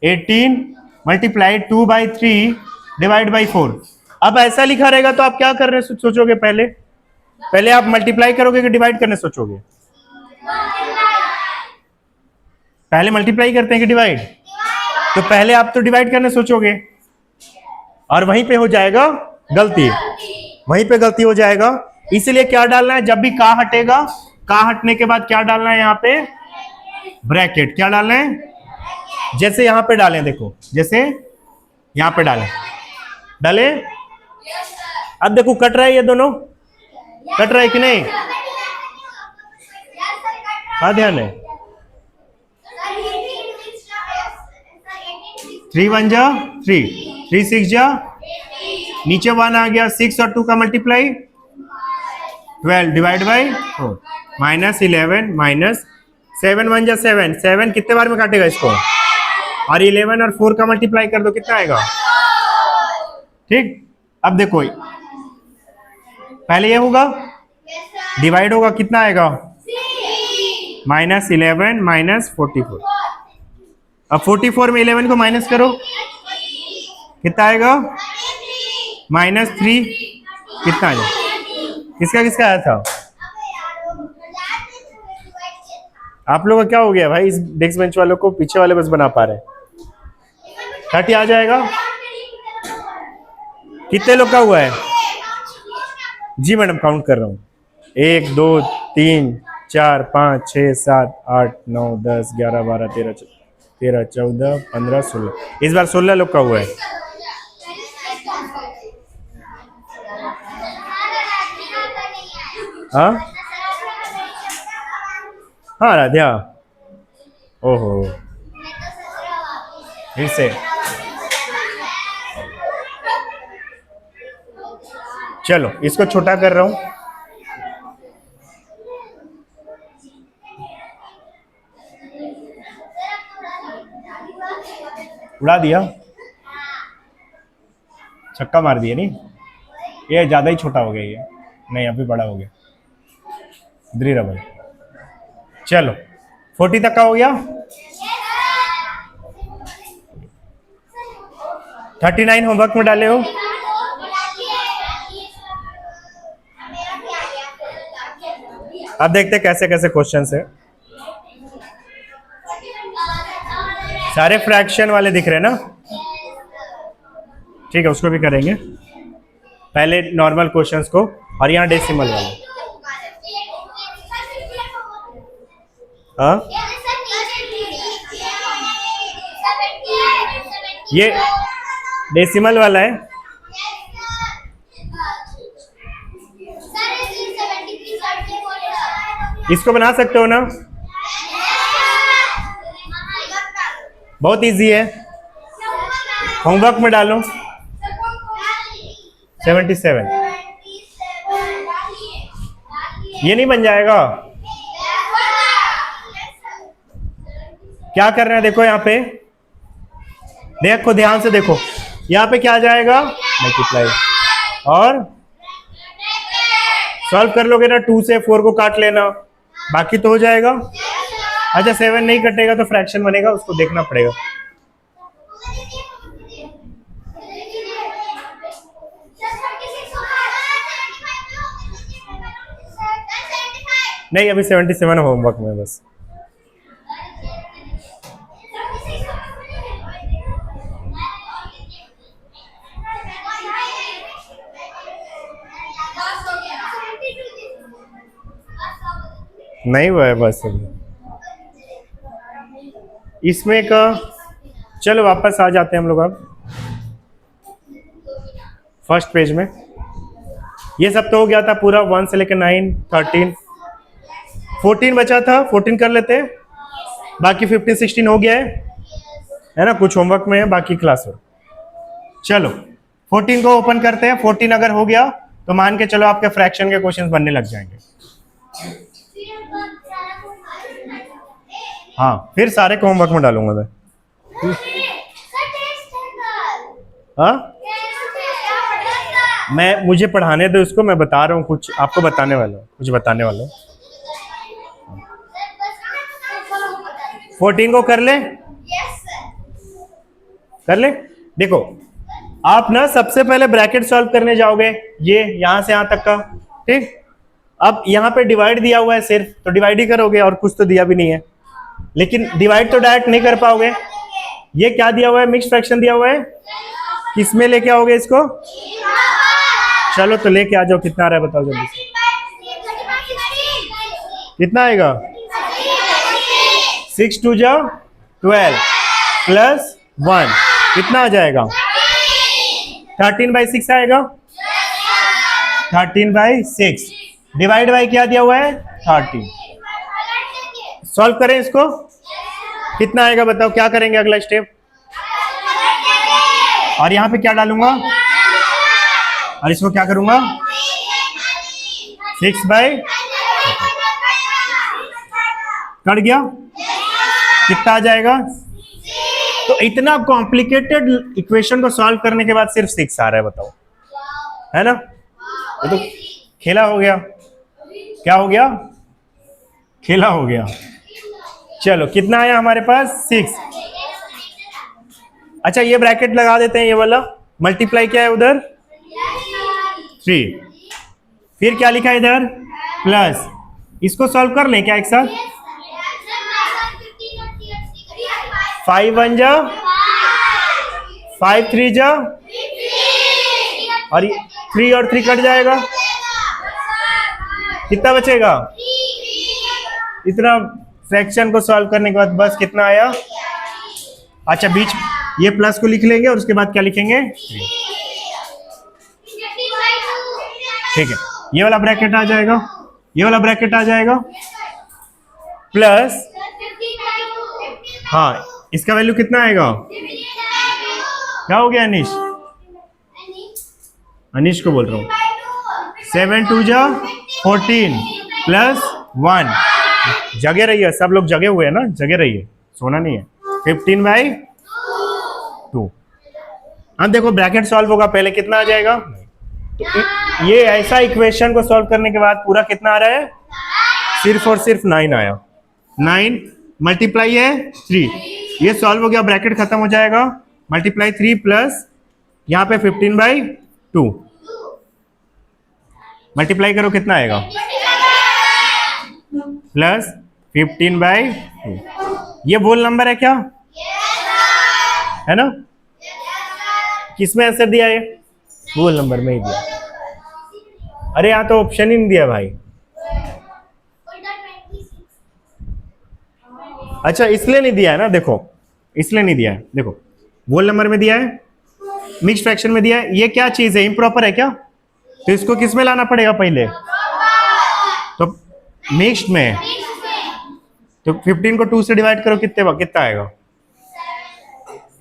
18 multiply 2/3 divide by 4। अब ऐसा लिखा रहेगा तो आप क्या कर रहे सोचोगे? पहले आप मल्टीप्लाई करोगे कि डिवाइड करने सोचोगे? पहले मल्टीप्लाई करते हैं कि डिवाइड? तो पहले आप तो डिवाइड करने सोचोगे, और वहीं पे हो जाएगा गलती, वहीं पे गलती हो जाएगा। इसलिए क्या डालना है? जब भी का हटेगा, का हटने के बाद क्या डालना है? यहाँ पे ब्रैकेट। क्या डालना है? जैसे यहाँ पे डालें, देखो जैसे यहाँ पे डाले। अब देखो कट रहा है, ये दोनों कट रहा है कि नहीं? हाँ ध्यान है। 3 1 जा 3, 3 6 जा, नीचे 1 आ गया, 6 और 2 का multiply 12 divide by 4 minus 11 minus 7 1 जा 7, 7 कितने बार में काटेगा इसको? और 11 और 4 का मल्टीप्लाई कर दो, कितना आएगा? ठीक। अब देखो पहले ये होगा, डिवाइड होगा, कितना आएगा? Minus 11 minus 44। अब 44 में 11 को माइनस करो, कितना आएगा? -3। कितना आएगा? किसका किसका आया था? आप लोगों का क्या हो गया भाई? इस डेस्क बेंच वालों को पीछे वाले बस बना पा रहे हैं। 30 आ जाएगा। कितने लोग का हुआ है? जी मैडम काउंट कर रहा हूँ, 1 2 3 4 5 6 7 8 9 10 11 12 13 14 15 16। इस बार 16 लोग का हुआ है। हाँ हाँ राध्या, ओहो फिर से। चलो इसको छोटा कर रहा हूं। उड़ा दिया, छक्का मार दिया। नहीं ये ज्यादा ही छोटा हो गया, ये नहीं अभी बड़ा हो गया। इधर ही रहा भाई। चलो 40 तक का हो गया। 39 होमवर्क में डाले हो? अब देखते हैं कैसे कैसे क्वेश्चंस है। सारे फ्रैक्शन वाले दिख रहे हैं ना? ठीक है, उसको भी करेंगे पहले नॉर्मल क्वेश्चंस को, और यहाँ डेसिमल वाले। हाँ, ये डेसिमल वाला है। इसको बना सकते हो ना? बहुत इजी है, होमवर्क में डालो। 77 ये नहीं बन जाएगा? क्या करना है देखो, यहाँ पे देखो, ध्यान से देखो, यहाँ पे क्या आ जाएगा? मल्टीप्लाई। और सॉल्व कर लोगे ना, 2 से 4 को काट लेना, बाकी तो हो जाएगा। अच्छा, 7 नहीं कटेगा तो फ्रैक्शन बनेगा, उसको देखना पड़ेगा। नहीं, अभी 77 होमवर्क में बस। नहीं हुआ है बस अभी इसमें का। चलो वापस आ जाते हैं हम लोग अब फर्स्ट पेज में। ये सब तो हो गया था पूरा, 1 से लेकर 9, 13, 14 बचा था, 14 कर लेते हैं। बाकी 15, 16 हो गया है ना? कुछ होमवर्क में है, बाकी क्लास हो। चलो 14 को ओपन करते हैं। 14 अगर हो गया तो मान के चलो आपके फ्रैक्शन के क्वेश्चंस बनने लग जाएंगे। हाँ, फिर सारे को होमवर्क में डालूंगा मैं। हाँ, मुझे पढ़ाने दो उसको, मैं बता रहा हूँ कुछ आपको बताने वाला हूँ, कुछ बताने वाला हूँ। 14 को कर ले, कर ले। देखो आप ना सबसे पहले ब्रैकेट सॉल्व करने जाओगे, ये यहां से यहां तक का, ठीक। अब यहाँ पे डिवाइड दिया हुआ है सिर्फ, तो डिवाइड ही करोगे, और कुछ तो दिया भी नहीं है। लेकिन डिवाइड तो डायरेक्ट नहीं कर पाओगे। ये क्या दिया हुआ है? मिक्स फ्रैक्शन दिया हुआ है। किसमें लेके आओगे इसको? चलो तो लेके आ जाओ। कितना आ रहा है बताओ जल्दी से। कितना आएगा? 6 2 जा 12 प्लस 1 कितना आ जाएगा? 13/6 आएगा। 13/6 डिवाइड बाई क्या दिया हुआ है? 30। सॉल्व करें इसको, कितना आएगा बताओ? क्या करेंगे अगला स्टेप? और यहाँ पे क्या डालूंगा? और इसको क्या करूंगा? 6/, कट गया। कितना आ जाएगा? तो इतना कॉम्प्लिकेटेड इक्वेशन को सॉल्व करने के बाद सिर्फ 6 आ रहा है, बताओ, है ना? ये तो खेला हो गया। क्या हो गया? खेला हो गया। चलो कितना आया हमारे पास? 6। अच्छा ये ब्रैकेट लगा देते हैं, ये वाला मल्टीप्लाई क्या है उधर? 3। फिर क्या लिखा है इधर? प्लस। इसको सॉल्व कर लें क्या एक साथ? 5 1 जा 5 3 जा, और 3 और 3 कट जाएगा। कितना बचेगा? इतना फ्रैक्शन को सॉल्व करने के बाद बस कितना आया? अच्छा बीच ये प्लस को लिख लेंगे और उसके बाद क्या लिखेंगे? 3। ठीक है, ये वाला ब्रैकेट आ जाएगा, ये वाला ब्रैकेट आ जाएगा प्लस। हाँ इसका वैल्यू कितना आएगा? क्या हो गया अनीश? अनीश को बोल रहा हूँ। 7 2 जा 14 प्लस 1। जगे रहिए, सब लोग जगे हुए हैं ना, जगे रहिए, सोना नहीं है। 15/2। अब देखो ब्रैकेट सॉल्व होगा, पहले कितना आ जाएगा? तो ये ऐसा इक्वेशन को सॉल्व करने के बाद पूरा कितना आ रहा है? सिर्फ और सिर्फ 9 आया। 9 मल्टीप्लाई है 3, ये सॉल्व हो गया, ब्रैकेट खत्म हो जाएगा। मल्टीप्लाई 3 प्लस यहाँ पे 15/2 मल्टीप्लाई करो कितना आएगा, प्लस 15/2। ये होल नंबर है क्या, है ना? किसमें आंसर दिया है, होल नंबर में ही दिया। अरे यहाँ तो ऑप्शन ही नहीं दिया भाई। अच्छा इसलिए नहीं दिया है ना, देखो इसलिए नहीं दिया है, देखो होल नंबर में दिया है, मिक्स फ्रैक्शन में दिया है। ये क्या चीज है, इम्प्रॉपर है क्या? तो इसको किस में लाना पड़ेगा पहले, तो मिक्स्ड में। तो 15 को 2 से डिवाइड करो, कितना आएगा,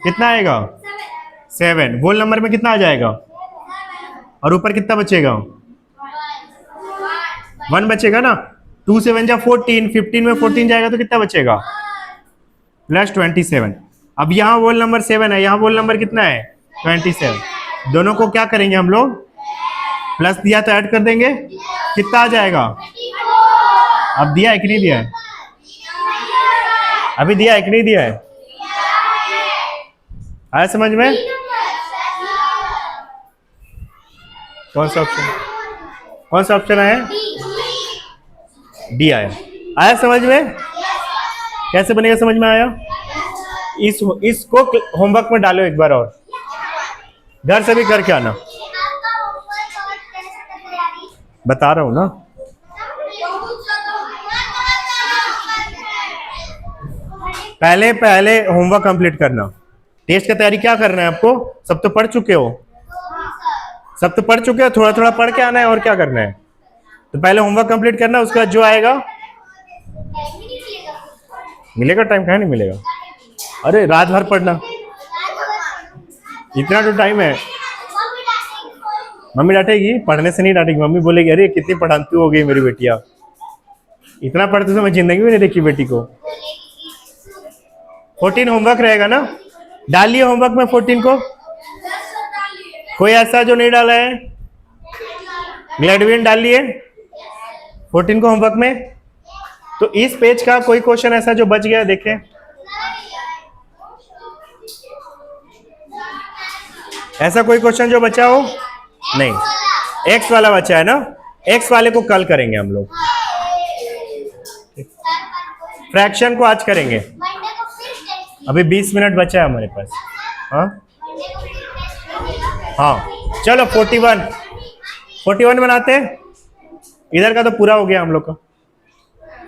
कितना आएगा 7। होल नंबर में कितना आ जाएगा, और ऊपर कितना बचेगा, 1 बचेगा ना। 2 से 1 जा 14, 15 में 14 जाएगा तो कितना बचेगा, प्लस 27। अब यहाँ होल नंबर 7 है, यहाँ होल नंबर कितना है 27। दोनों को क्या करेंगे हम लोग, प्लस दिया तो ऐड कर देंगे, कितना आ जाएगा। अब दिया है कि नहीं दिया है, अभी दिया है कि नहीं दिया है, आया समझ में? कौन सा ऑप्शन, कौन सा ऑप्शन आया, डी आया। आया समझ में, कैसे बनेगा समझ में आया? इसको होमवर्क में डालो एक बार और, घर से भी करके आना, बता रहा हूं ना। पहले होमवर्क कंप्लीट करना। टेस्ट की तैयारी क्या करना है आपको, सब तो पढ़ चुके हो, सब तो पढ़ चुके हो, थोड़ा थोड़ा पढ़ के आना है, और क्या करना है। तो पहले होमवर्क कंप्लीट करना, उसके बाद जो आएगा मिलेगा, टाइम कहाँ नहीं मिलेगा। अरे रात भर पढ़ना, इतना तो टाइम है। मम्मी डांटेगी, पढ़ने से नहीं डांटेगी, मम्मी बोलेगी अरे कितनी पढ़ाती हो गई मेरी बेटिया, इतना पढ़ते तो मैं जिंदगी में नहीं देखी बेटी को। 14 होमवर्क रहेगा ना, डालिए होमवर्क में 14 को। कोई ऐसा जो नहीं डाला है, ग्लैडविन डालिए 14 को होमवर्क में। तो इस पेज का कोई क्वेश्चन ऐसा जो बच गया देखें, ऐसा कोई क्वेश्चन जो बचा हो, नहीं। एक्स वाला बचा है ना, एक्स वाले को कल करेंगे हम लोग, फ्रैक्शन को आज करेंगे। अभी 20 मिनट बचा है हमारे पास। हाँ हाँ चलो 41 बनाते हैं, इधर का तो पूरा हो गया हम लोग का।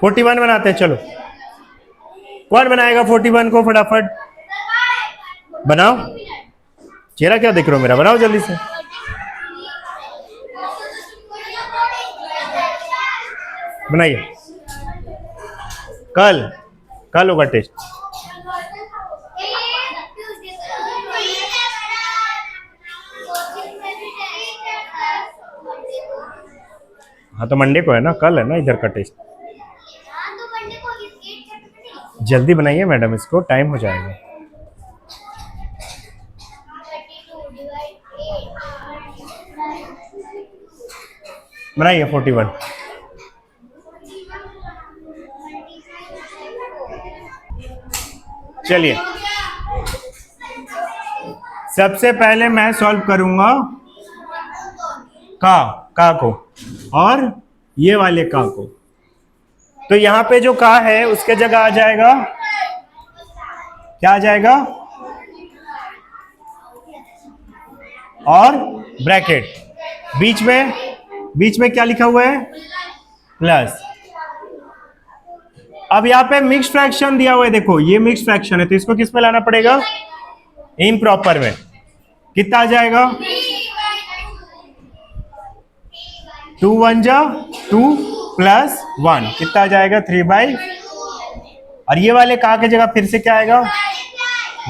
41 बनाते हैं, चलो कौन बनाएगा 41 को, फटाफट बनाओ। चेहरा क्या देख रहे हो मेरा, बनाओ जल्दी से। बनाइए, कल होगा टेस्ट। हाँ तो मंडे को है ना, कल है ना इधर का टेस्ट। जल्दी बनाइए मैडम, इसको टाइम हो जाएगा। बनाइए 41। चलिए सबसे पहले मैं सॉल्व करूंगा का को, और ये वाले का को। तो यहां पे जो का है उसके जगह आ जाएगा, क्या आ जाएगा, और ब्रैकेट बीच में क्या लिखा हुआ है, प्लस। अब यहाँ पे मिक्स फ्रैक्शन दिया हुआ है, देखो ये मिक्स फ्रैक्शन है, तो इसको किस में लाना पड़ेगा, इम्प्रॉपर में। कितना आ जाएगा, 2 1 जा 2 प्लस 1, कितना आ जाएगा 3/, और ये वाले का के जगह फिर से क्या आएगा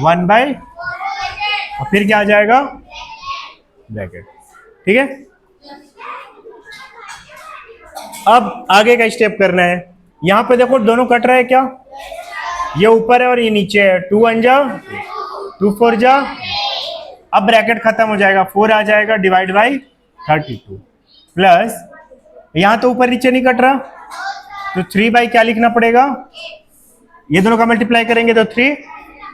1/, और फिर क्या आ जाएगा ब्रैकेट। ठीक है, अब आगे का स्टेप करना है। यहां पे देखो दोनों कट रहा है क्या, ये ऊपर है और ये नीचे है। 2 1 जा 2 4 जा, अब ब्रैकेट खत्म हो जाएगा, 4 आ जाएगा डिवाइड बाई 32 प्लस, यहां तो ऊपर नीचे नहीं कट रहा, तो 3/, क्या लिखना पड़ेगा, ये दोनों का मल्टीप्लाई करेंगे तो 3,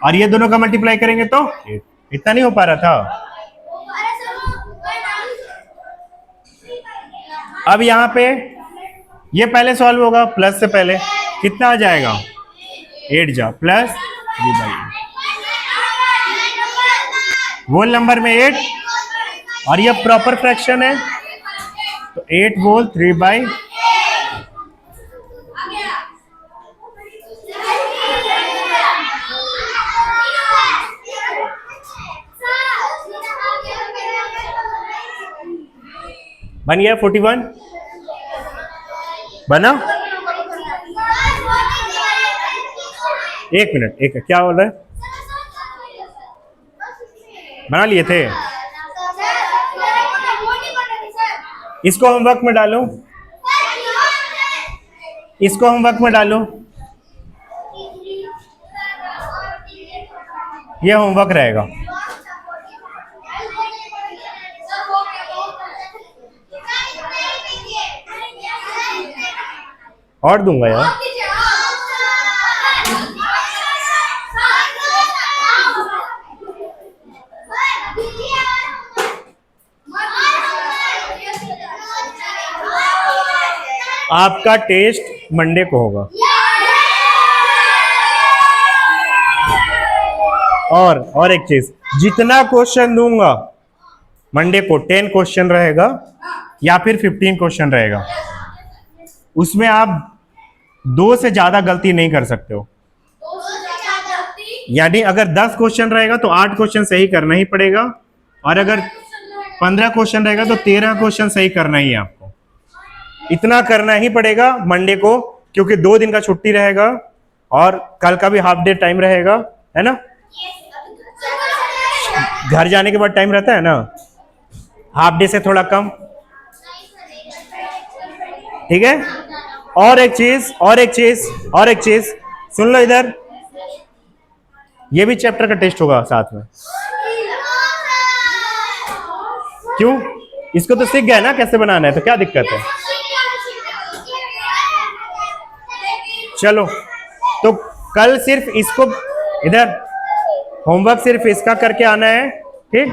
और ये दोनों का मल्टीप्लाई करेंगे तो 8। इतना नहीं हो पा रहा था, अब यहाँ पे ये पहले सॉल्व होगा, प्लस से पहले कितना आ जाएगा 8 जा प्लस 3/8, होल नंबर में 8 और ये प्रॉपर फ्रैक्शन है तो 8 होल 3/। बन गया 41 बना। एक मिनट, एक क्या बोल रहे हैं, बना लिए थे। इसको होमवर्क में डालो, इसको होमवर्क में डालो, ये होमवर्क रहेगा। और दूंगा यार, आपका टेस्ट मंडे को होगा। और एक चीज, जितना क्वेश्चन दूंगा मंडे को 10 क्वेश्चन रहेगा या फिर 15 क्वेश्चन रहेगा, उसमें आप 2 से ज्यादा गलती नहीं कर सकते हो। यानी अगर 10 क्वेश्चन रहेगा तो 8 क्वेश्चन सही करना ही पड़ेगा, और अगर 15 क्वेश्चन रहेगा तो 13 क्वेश्चन सही करना ही है आपको। इतना करना ही पड़ेगा मंडे को, क्योंकि 2 दिन का छुट्टी रहेगा और कल का भी हाफ डे टाइम रहेगा, है ना। घर जाने के बाद टाइम रहता है ना, हाफ डे से थोड़ा कम, ठीक है। और एक चीज सुन लो इधर, ये भी चैप्टर का टेस्ट होगा साथ में। क्यों? इसको तो सीख गया ना कैसे बनाना है, तो क्या दिक्कत है। चलो तो कल सिर्फ इसको इधर होमवर्क सिर्फ इसका करके आना है, ठीक।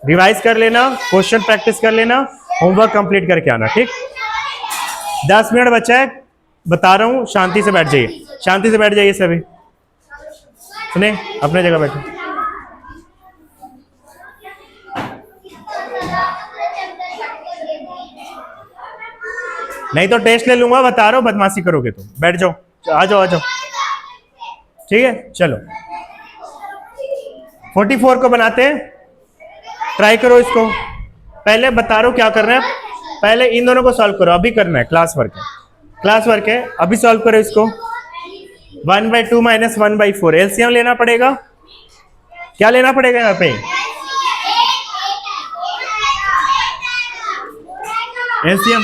रिवाइज कर लेना, क्वेश्चन प्रैक्टिस कर लेना, होमवर्क कंप्लीट करके आना, ठीक। 10 मिनट बचा है, बता रहा हूं, शांति से बैठ जाइए, शांति से बैठ जाइए सभी, सुने अपने जगह बैठे। नहीं तो टेस्ट ले लूंगा, बता रहा हूं, बदमाशी करोगे तो बैठ जाओ, आ जाओ, ठीक है। चलो 44 को बनाते हैं, ट्राई करो इसको। पहले बता रहा हूं क्या करना है, पहले इन दोनों को सॉल्व करो, अभी करना है, क्लास वर्क है, अभी सॉल्व करो इसको। 1/2 - 1/4 एलसीएम लेना पड़ेगा। क्या लेना पड़ेगा यहाँ पे, एलसीएम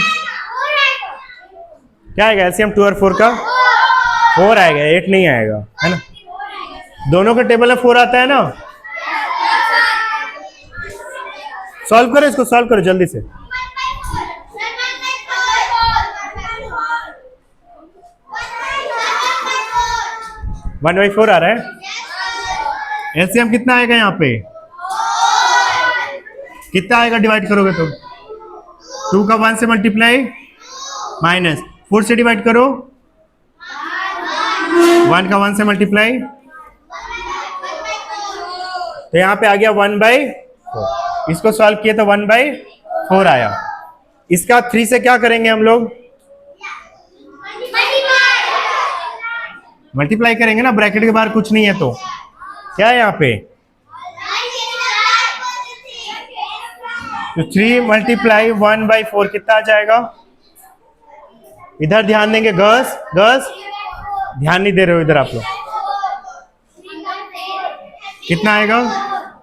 क्या आएगा, एलसीएम 2 और 4 का 4 आएगा, 8 नहीं आएगा, है ना। दोनों के टेबल में 4 आता है ना। सॉल्व करो इसको, सॉल्व करो जल्दी से। वन बाई 4 आ रहा है। एलसीएम कितना आएगा यहाँ पे, कितना आएगा डिवाइड करोगे तो 2 का 1 से मल्टीप्लाई माइनस 4 से डिवाइड करो, 1 का 1 से मल्टीप्लाई, तो यहाँ पे आ गया 1/4। इसको सॉल्व किए तो 1/4 आया। इसका 3 से क्या करेंगे हम लोग, मल्टीप्लाई करेंगे ना, ब्रैकेट के बाहर कुछ नहीं है तो क्या है यहाँ पे, तो 3 × 1/4 कितना आ जाएगा। इधर ध्यान देंगे, गर्ल्स ध्यान नहीं दे रहे हो इधर आप लोग। कितना आएगा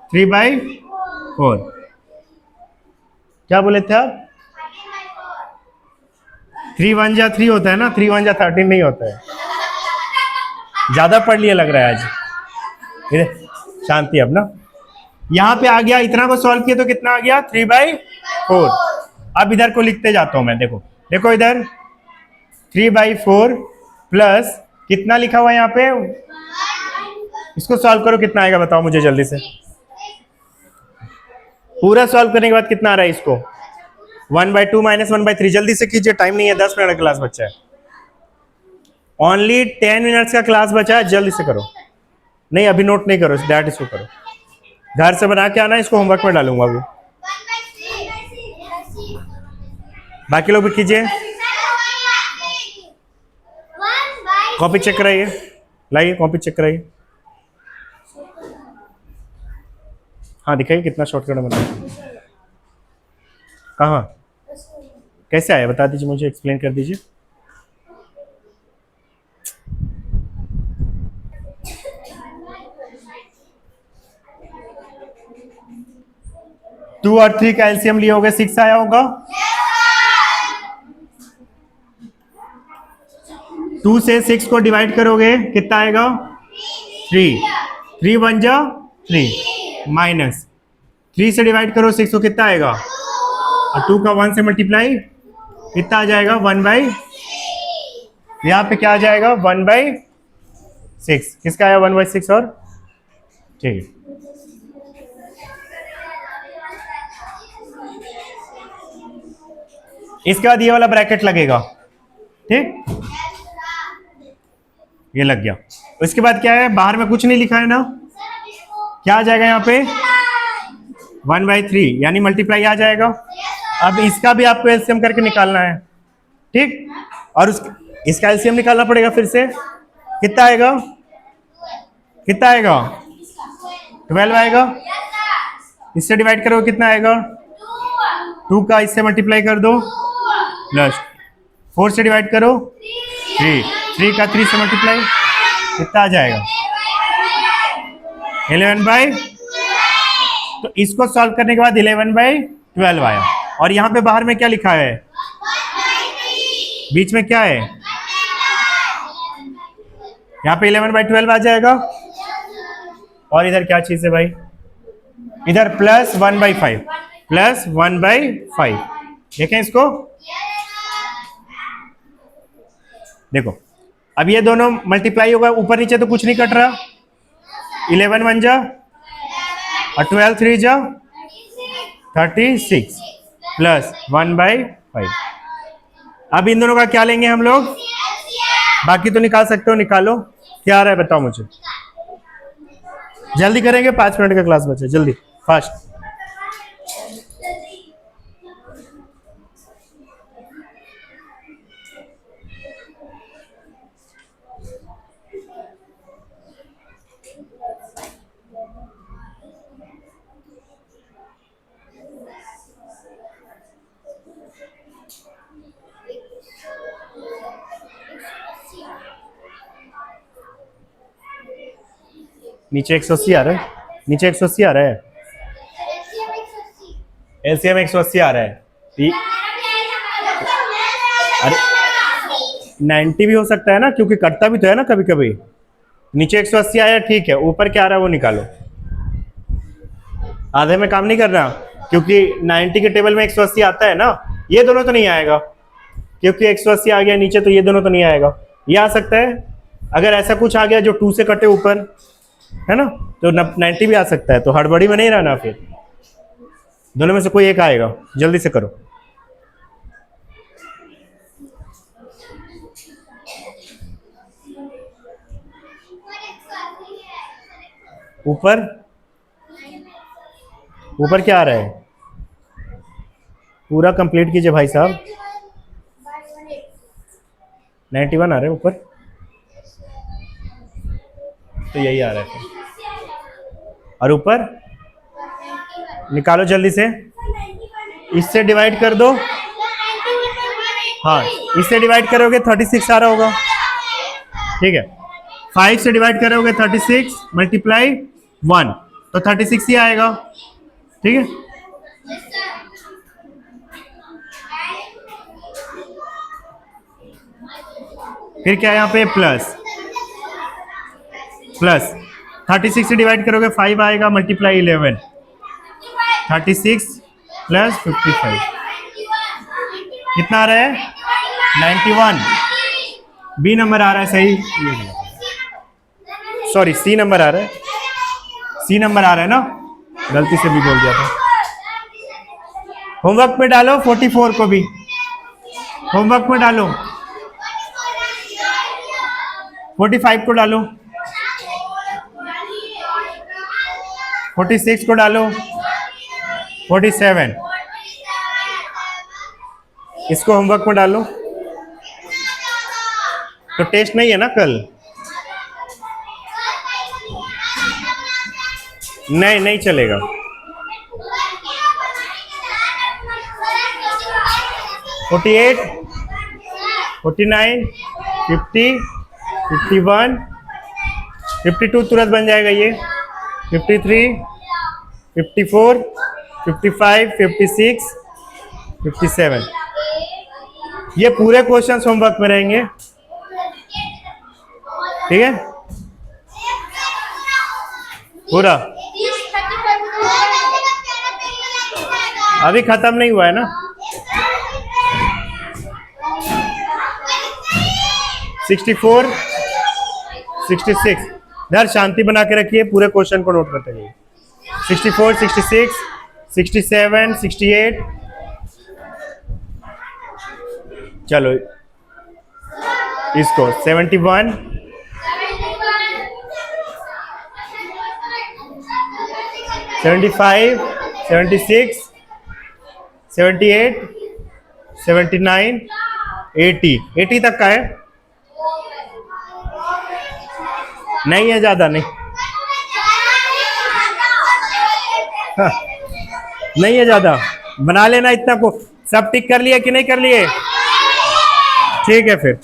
3/4। क्या बोले थे आप, 3 × 1 = 3 होता है ना, 3 × 1 = 13 नहीं होता है। ज्यादा पढ़ लिया लग रहा है आज। इधर शांति अब ना, यहाँ पे आ गया, इतना को सॉल्व किया तो कितना आ गया 3/4। अब इधर को लिखते जाता हूं मैं, देखो इधर 3/4 प्लस कितना लिखा हुआ है यहाँ पे, इसको सॉल्व करो कितना आएगा बताओ मुझे जल्दी से। पूरा सॉल्व करने के बाद कितना आ रहा है इसको 1/2 माइनस 1/3, जल्दी से कीजिए, टाइम नहीं है, 10 मिनट का क्लास बचा है, ओनली 10 मिनट्स का क्लास बचा है, जल्दी से करो। नहीं अभी नोट नहीं करो, डायरेक्ट इसको करो, घर से बना के आना, इसको होमवर्क में डालूंगा अभी। बाकी लोग भी कीजिए, कॉपी चेक कराइए, लाइए कॉपी चेक कराइए। हाँ दिखाइए कितना शॉर्टकट बनाया, कहाँ कैसे आया बता दीजिए मुझे, एक्सप्लेन कर दीजिए। टू और 3 का एलसीएम लिए होगे, 6 आया होगा। 2 से 6 को डिवाइड करोगे कितना आएगा, 3, 3 1 जा 3, माइनस 3 से डिवाइड करो 6 को कितना आएगा, और 2 का 1 से मल्टीप्लाई कितना आ जाएगा, 1/, यहाँ पे क्या आ जाएगा 1/6, किसका आया 1/6 और, ठीक है। इसके बाद ये वाला ब्रैकेट लगेगा, ठीक, ये लग गया। इसके बाद क्या है, बाहर में कुछ नहीं लिखा है ना, क्या आ जाएगा यहाँ पे 1/3 यानी मल्टीप्लाई आ जाएगा। अब इसका भी आपको एलसीएम करके निकालना है, ठीक, और इसका एलसीएम निकालना पड़ेगा फिर से, कितना आएगा, कितना आएगा 12 आएगा, इससे डिवाइड करो कितना आएगा, 2 का इससे मल्टीप्लाई कर दो, प्लस 4 से डिवाइड करो 3 का 3 से मल्टीप्लाई कितना आ जाएगा 11/, तो इसको सॉल्व करने के बाद 11/12 आया। और यहाँ पे बाहर में क्या लिखा है, बीच में क्या है, यहाँ पे 11/12 आ जाएगा, और इधर क्या चीज है भाई, इधर प्लस 1/5, प्लस 1/5, देखें इसको, देखो अब ये दोनों मल्टीप्लाई होगा, ऊपर नीचे तो कुछ नहीं कट रहा, 11 1 जा और 12 3 जा 36 प्लस 1/5। अब इन दोनों का क्या लेंगे हम लोग, बाकी तो निकाल सकते हो, निकालो क्या आ रहा है बताओ मुझे, जल्दी करेंगे, 5 मिनट का क्लास बचा, जल्दी फास्ट। नीचे 180 आ रहा है, नीचे 180 आ रहा है, एलसीएम 180 आ रहा है, अरे 90 भी हो सकता है ना, क्योंकि कटता भी तो है ना कभी कभी। नीचे 180 आया, ठीक है, ऊपर क्या आ रहा है वो निकालो, आधे में काम नहीं करना, क्योंकि 90 के टेबल में 180 आता है ना, ये दोनों तो नहीं आएगा, क्योंकि 180 आ गया नीचे, तो ये दोनों तो नहीं आएगा, ये आ सकता है। अगर ऐसा कुछ आ गया जो 2 से कटे ऊपर, है ना, तो 90 भी आ सकता है, तो हड़बड़ी में नहीं रहना, फिर दोनों में से कोई एक आएगा, जल्दी से करो। ऊपर ऊपर क्या आ रहा है, पूरा कंप्लीट कीजिए भाई साहब, 91 आ रहे हैं ऊपर, तो यही आ रहा है, और ऊपर निकालो जल्दी से, इससे डिवाइड कर दो, हाँ इससे डिवाइड करोगे 36 आ रहा होगा, ठीक है, 5 से डिवाइड करोगे 36 मल्टीप्लाई 1, तो 36 ही आएगा, ठीक है। फिर क्या है यहाँ पे, प्लस 36 से डिवाइड करोगे 5 आएगा, मल्टीप्लाई 11, 36 प्लस 55 कितना आ रहा है 91, बी नंबर आ रहा है, सही, सॉरी सी नंबर आ रहा है, सी नंबर आ रहा है ना, गलती से भी बोल दिया था। होमवर्क में डालो 44 को भी, होमवर्क में डालो 45 को डालो, 46 को डालो, 47 इसको होमवर्क में डालो। तो टेस्ट नहीं है ना कल? नहीं नहीं चलेगा। फोर्टी 49 50 51 52 तुरंत बन जाएगा ये, 53 54 55 56 57। ये पूरे क्वेश्चन होमवर्क में रहेंगे, ठीक है पूरा। अभी खत्म नहीं हुआ है ना। 64 66 इधर शांति बना के रखिए, पूरे क्वेश्चन को नोट करते रहिए। 64 66 67 68 चलो इसको 71 75 76 78 79 80 तक का है। नहीं है ज्यादा, नहीं हाँ, नहीं है ज्यादा, बना लेना इतना को। सब टिक कर लिए कि नहीं कर लिए? ठीक है फिर